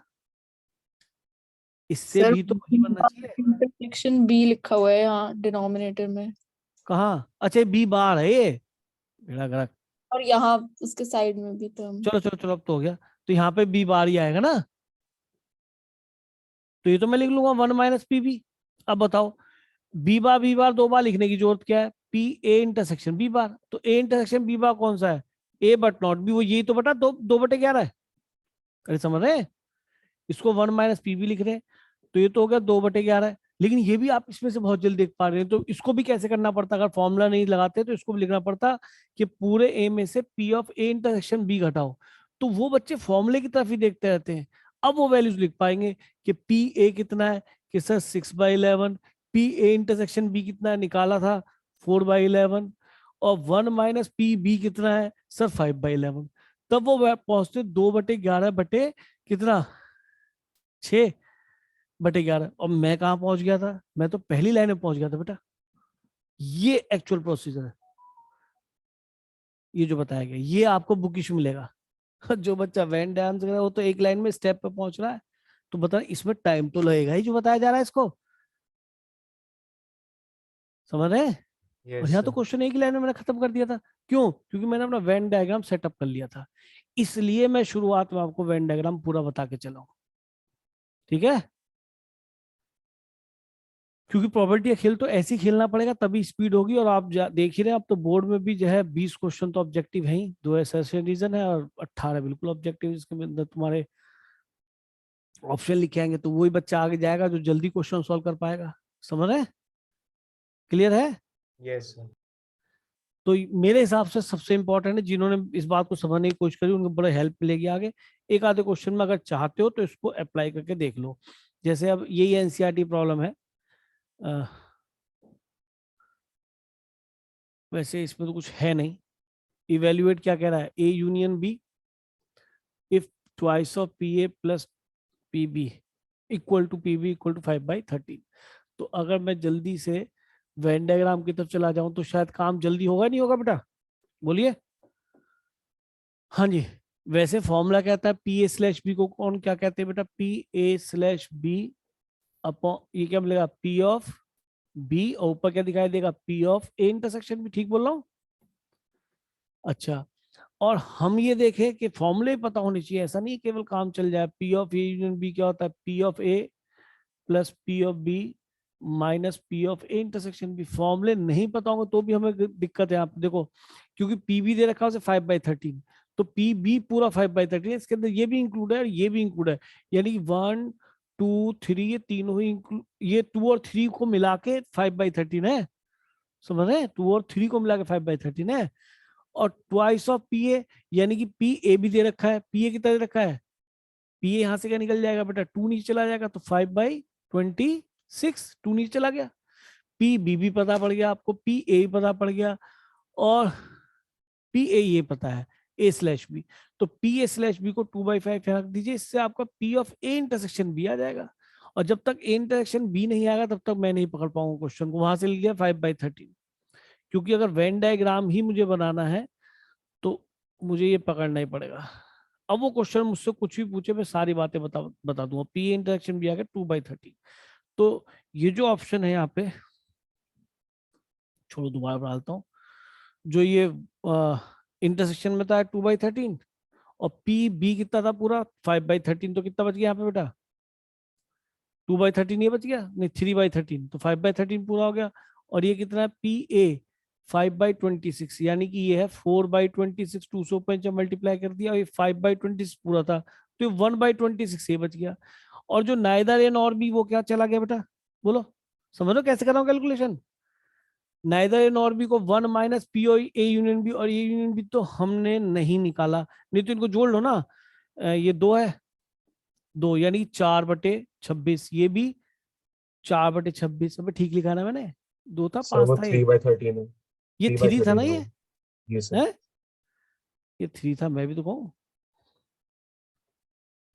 इससे सर भी तो वही बनना चाहिए। इंटरसेक्शन बी लिखा हुआ है यहाँ डिनोमिनेटर में, कहाँ? अच्छा बी बार है ये, बेड़ा गरक। और यहाँ उसके साइड में भी टर्म। चलो चलो चलो, अब तो हो गया। तो यहाँ पे बी बार ही आएगा ना, तो ये तो मैं लिख लूंगा 1 - पी बी। अब बताओ, बी बार 2 बार लिखने की जरूरत क्या है? P A intersection B bar, तो ए इंटरसेक्शन बी बार कौन सा है? ए बट नॉट बी, वो यही तो बटा 2/11 है। अरे समझ रहे हैं? इसको 1 - पी बी लिख रहे हैं, तो ये तो हो गया 2/11 है। लेकिन ये भी आप इसमें से बहुत जल्द देख पा रहे हैं, तो इसको भी कैसे करना पड़ता, अगर फॉर्मूला नहीं लगाते तो इसको भी लिखना पड़ता कि पूरे ए में से P of A intersection B घटाओ। तो वो बच्चे फॉर्मूले की तरफ ही देखते रहते हैं। अब वो वैल्यूज लिख पाएंगे कि पी ए कितना है, कि sir 6/11, P A intersection B कितना है, निकाला था 4/11, और 1 - पी बी कितना है सर 5/11। तब वो पहुंचते 2/11 बटे कितना, 6/11। और मैं कहाँ पहुंच गया था, मैं तो पहली लाइन में पहुंच गया था बेटा। ये एक्चुअल प्रोसीजर है, ये जो बताया गया, ये आपको बुकिश मिलेगा। जो बच्चा वेन डांस कर रहा है वो तो एक लाइन में स्टेप पे पहुंच रहा है, तो बता इसमें टाइम तो लगेगा ही जो बताया जा रहा है इसको। समझ रहे हैं? और यस यहाँ तो सर। क्वेश्चन एक ही लाइन में मैंने खत्म कर दिया था। क्यों? क्योंकि मैंने अपना वेन डायग्राम सेटअप कर लिया था, इसलिए मैं शुरुआत में आपको वेन डायग्राम पूरा बता के चला हूं। ठीक है? क्योंकि प्रॉपर्टी का खेल तो ऐसे ही खेलना पड़ेगा, तभी स्पीड होगी। और आप देख ही रहे हैं, अब तो बोर्ड में भी जो है 20 क्वेश्चन तो ऑब्जेक्टिव है ही, 2 असर्शन रीजन है और 18 बिल्कुल ऑब्जेक्टिव। इसके अंदर तुम्हारे ऑप्शन लिखे आएंगे, तो वही बच्चा आगे जाएगा जो जल्दी क्वेश्चन सॉल्व कर पाएगा। समझ रहे हैं? क्लियर है? Yes sir. तो मेरे हिसाब से सबसे इंपॉर्टेंट है, जिन्होंने इस बात को समझने की कोशिश करी उनको बड़ा हेल्प मिलेगी आगे। एक आधे क्वेश्चन में अगर चाहते हो तो इसको अप्लाई करके देख लो। जैसे अब यही एनसीईआरटी प्रॉब्लम है, वैसे इसमें तो कुछ है नहीं। इवेल्युएट क्या कह रहा है, A union B if twice of P A plus P B equal to P B equal to 5/13। तो अगर मैं जल्दी से वेन डायग्राम की तरफ चला जाऊं तो शायद काम जल्दी होगा, नहीं होगा बेटा? बोलिए। हाँ जी, वैसे फॉर्मूला कहता है पी ए स्लैश बी को कौन क्या कहते हैं बेटा, P A slash B upon, ये क्या मिलेगा, पी ऑफ बी, और ऊपर क्या दिखाई देगा, P of A intersection B. ठीक बोल रहा हूँ? अच्छा, और हम ये देखें कि फॉर्मूले पता होने चाहिए, ऐसा नहीं केवल काम चल जाए। P of A union B क्या होता है, P of A plus P of B minus P of A intersection B. फॉर्मूले नहीं पता होंगे तो भी हमें दिक्कत है। आप देखो, क्योंकि पी बी दे रखा है 5/13, तो पी बी पूरा 5/13 है, इसके अंदर ये भी इंक्लूड है और ये भी इंक्लूड है, यानी कि 1 2 3 ये तीनों ही ये 2 और 3 को मिला के 5/13 है। समझ रहे हैं? 2 और 3 को मिला के 5/13 है। और ट्वाइस ऑफ पी ए, यानी कि पी ए भी दे रखा है, पी ए कितना दे रखा है, पी ए यहां से क्या निकल जाएगा बेटा, 2 नीचे चला जाएगा, तो 5/26, 2 नीचे चला गया। पी बी भी पता पड़ गया आपको, पी ए पता पड़ गया, और पी ए ये पता है, ए स्लैश बी। तो पी ए स्लैश बी को 2/5 रख दीजिए, इससे आपका P of A intersection B आ जाएगा। और जब तक ए इंटरसेक्शन बी नहीं आएगा तब तक मैं नहीं पकड़ पाऊंगा क्वेश्चन को। वहां से लिख दिया 5/13, क्योंकि अगर वेन डायग्राम ही मुझे बनाना है तो मुझे ये पकड़ना ही पड़ेगा। अब वो क्वेश्चन मुझसे कुछ भी पूछे, मैं सारी बातें बता दूंगा। पी ए इंटरसेक्शन बी आ गया 2/13। तो ये जो ऑप्शन है यहाँ पे, छोड़ो दोबारा डालता हूँ, जो ये इंटरसेक्शन में था 2/13, और पी बी कितना था पूरा 5/13, तो कितना बच गया यहाँ पे बेटा? 2/13 ये बच गया, नहीं 3/13, तो 5/13 पूरा हो गया। और ये कितना है पी ए 5/26, यानी कि ये है 4/26, 2 से ऊपर मल्टीप्लाई कर दिया, और ये 5/26 पूरा था, तो ये 1/26 ये बच गया। और जो नाइदर ए नॉर बी वो क्या चला गया बेटा? बोलो, समझ लो कैसे कर रहा हूँ calculation. Neither A nor B को 1 minus P of A union B, और ए यूनियन बी तो हमने नहीं निकाला, नहीं तो इनको जोड़ लो ना। ये 2 है, 2 यानी 4/26, ये भी 4/26। अब ठीक लिखा ना मैंने? 2 था, सर 5 वो था, 3/13 है। ये 3 था ना? ये ये सर है, ये 3 था, मैं भी तो कहूँ।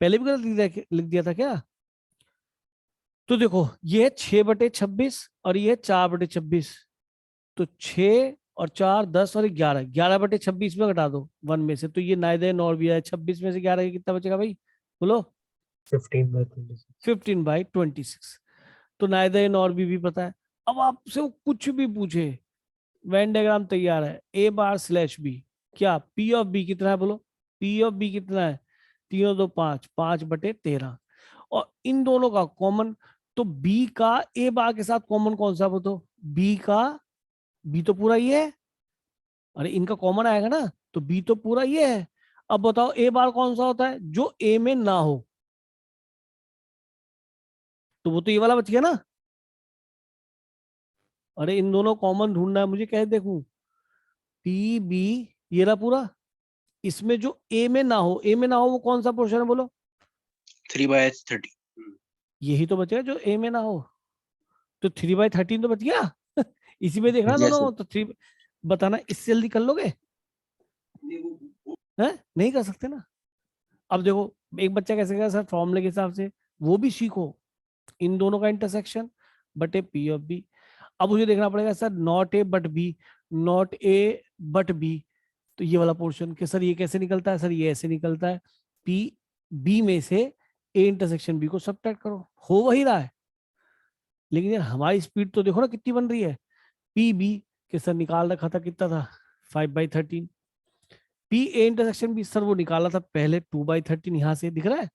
पहले भी गलत लिख दिया था क्या? तो देखो ये है 6/26 और ये 4/26, तो 6 और 4 10 और 11, 11/26 में घटा दो 1 में से, तो ये नाइदर नॉर भी है। 26 में से 11 कितना बचेगा भाई? बोलो, 15/26। 15/26। तो नाइदर नॉर भी पता है। अब आपसे वो कुछ भी पूछे, वेन डायग्राम तैयार है, ए बार स्लैश बी, क्या पी ऑफ बी कितना है? बोलो, पी ऑफ बी कितना है? 3 2 5, 5/13। और इन दोनों का कॉमन, तो बी का ए बार के साथ कॉमन कौन सा? बताओ, बी का, बी तो पूरा ये है, अरे इनका कॉमन आएगा ना, तो बी तो पूरा ये है। अब बताओ ए बार कौन सा होता है? जो ए में ना हो, तो वो तो ये वाला बच गया ना। अरे इन दोनों कॉमन ढूंढना है मुझे, कैसे देखूं? पी बी ये रहा पूरा, इसमें जो ए में ना हो, ए में ना हो वो कौन सा पोर्शन है? बोलो, 3/30. यही तो बचेगा जो ए में ना हो। तो 3/13 तो बच गया। इसी में देखना Yes, दोनों, तो 3 बताना, इससे जल्दी कर लोगे? हैं? नहीं कर सकते ना। अब देखो एक बच्चा कैसे करेगा सर? फॉर्मूले के हिसाब से, वो भी सीखो, इन दोनों का इंटरसेक्शन बटे पी ऑफ बी। अब मुझे देखना पड़ेगा sir not A but B, not A but B, तो ये वाला पोर्शन कि सर ये कैसे निकलता है? सर ये ऐसे निकलता है, पी बी में से ए इंटरसेक्शन बी को सब्ट्रैक्ट करो, हो वही रहा है। लेकिन यार हमारी स्पीड तो देखो ना कितनी बन रही है। पी बी के सर निकाल रखा था, कितना था? 5/13। P A intersection B sir वो निकाला था पहले 2/13, यहां से दिख रहा है।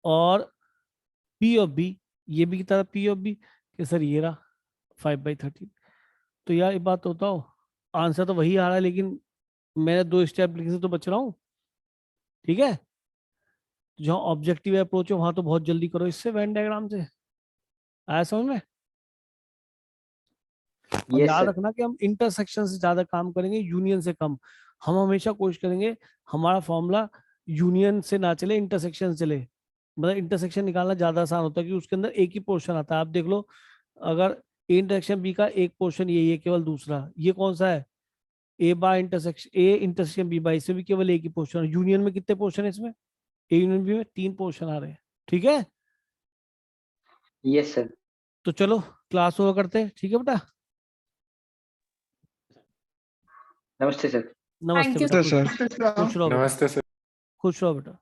और पी ऑफ बी, ये भी कितना था? पी ऑफ बी कि सर ये रहा 5/13। तो यार एक बात होता हो, आंसर तो वही आ रहा है, लेकिन मैंने 2 स्टेप लिखे से तो बच रहा हूँ। ठीक है, जहाँ ऑब्जेक्टिव अप्रोच है वहां तो बहुत जल्दी करो इससे, वेन डायग्राम से। आया समझ में? और Yes, याद sir. रखना कि हम इंटरसेक्शन से ज्यादा काम करेंगे, यूनियन से कम। हम हमेशा कोशिश करेंगे हमारा फॉर्मूला यूनियन से ना चले, इंटरसेक्शन से चले। मतलब इंटरसेक्शन निकालना ज्यादा आसान होता है, कि उसके अंदर एक ही पोर्शन आता है। आप देख लो, अगर ए इंटरसेक्शन बी का एक पोर्शन ये केवल दूसरा, ये कौन सा है? A bar intersection A intersection B by, इसमें भी केवल एक ही पोर्शन। यूनियन में कितने पोर्शन है इसमें? ए यूनियन बी में 3 पोर्शन आ रहे हैं। ठीक है, Yes, sir. तो चलो क्लास ओवर करते हैं। ठीक है बेटा, Namaste, sir. नमस्ते Thank you बेटा, Yes, sir. खुश रहो बेटा, नमस्ते सर। खुश रहो बेटा।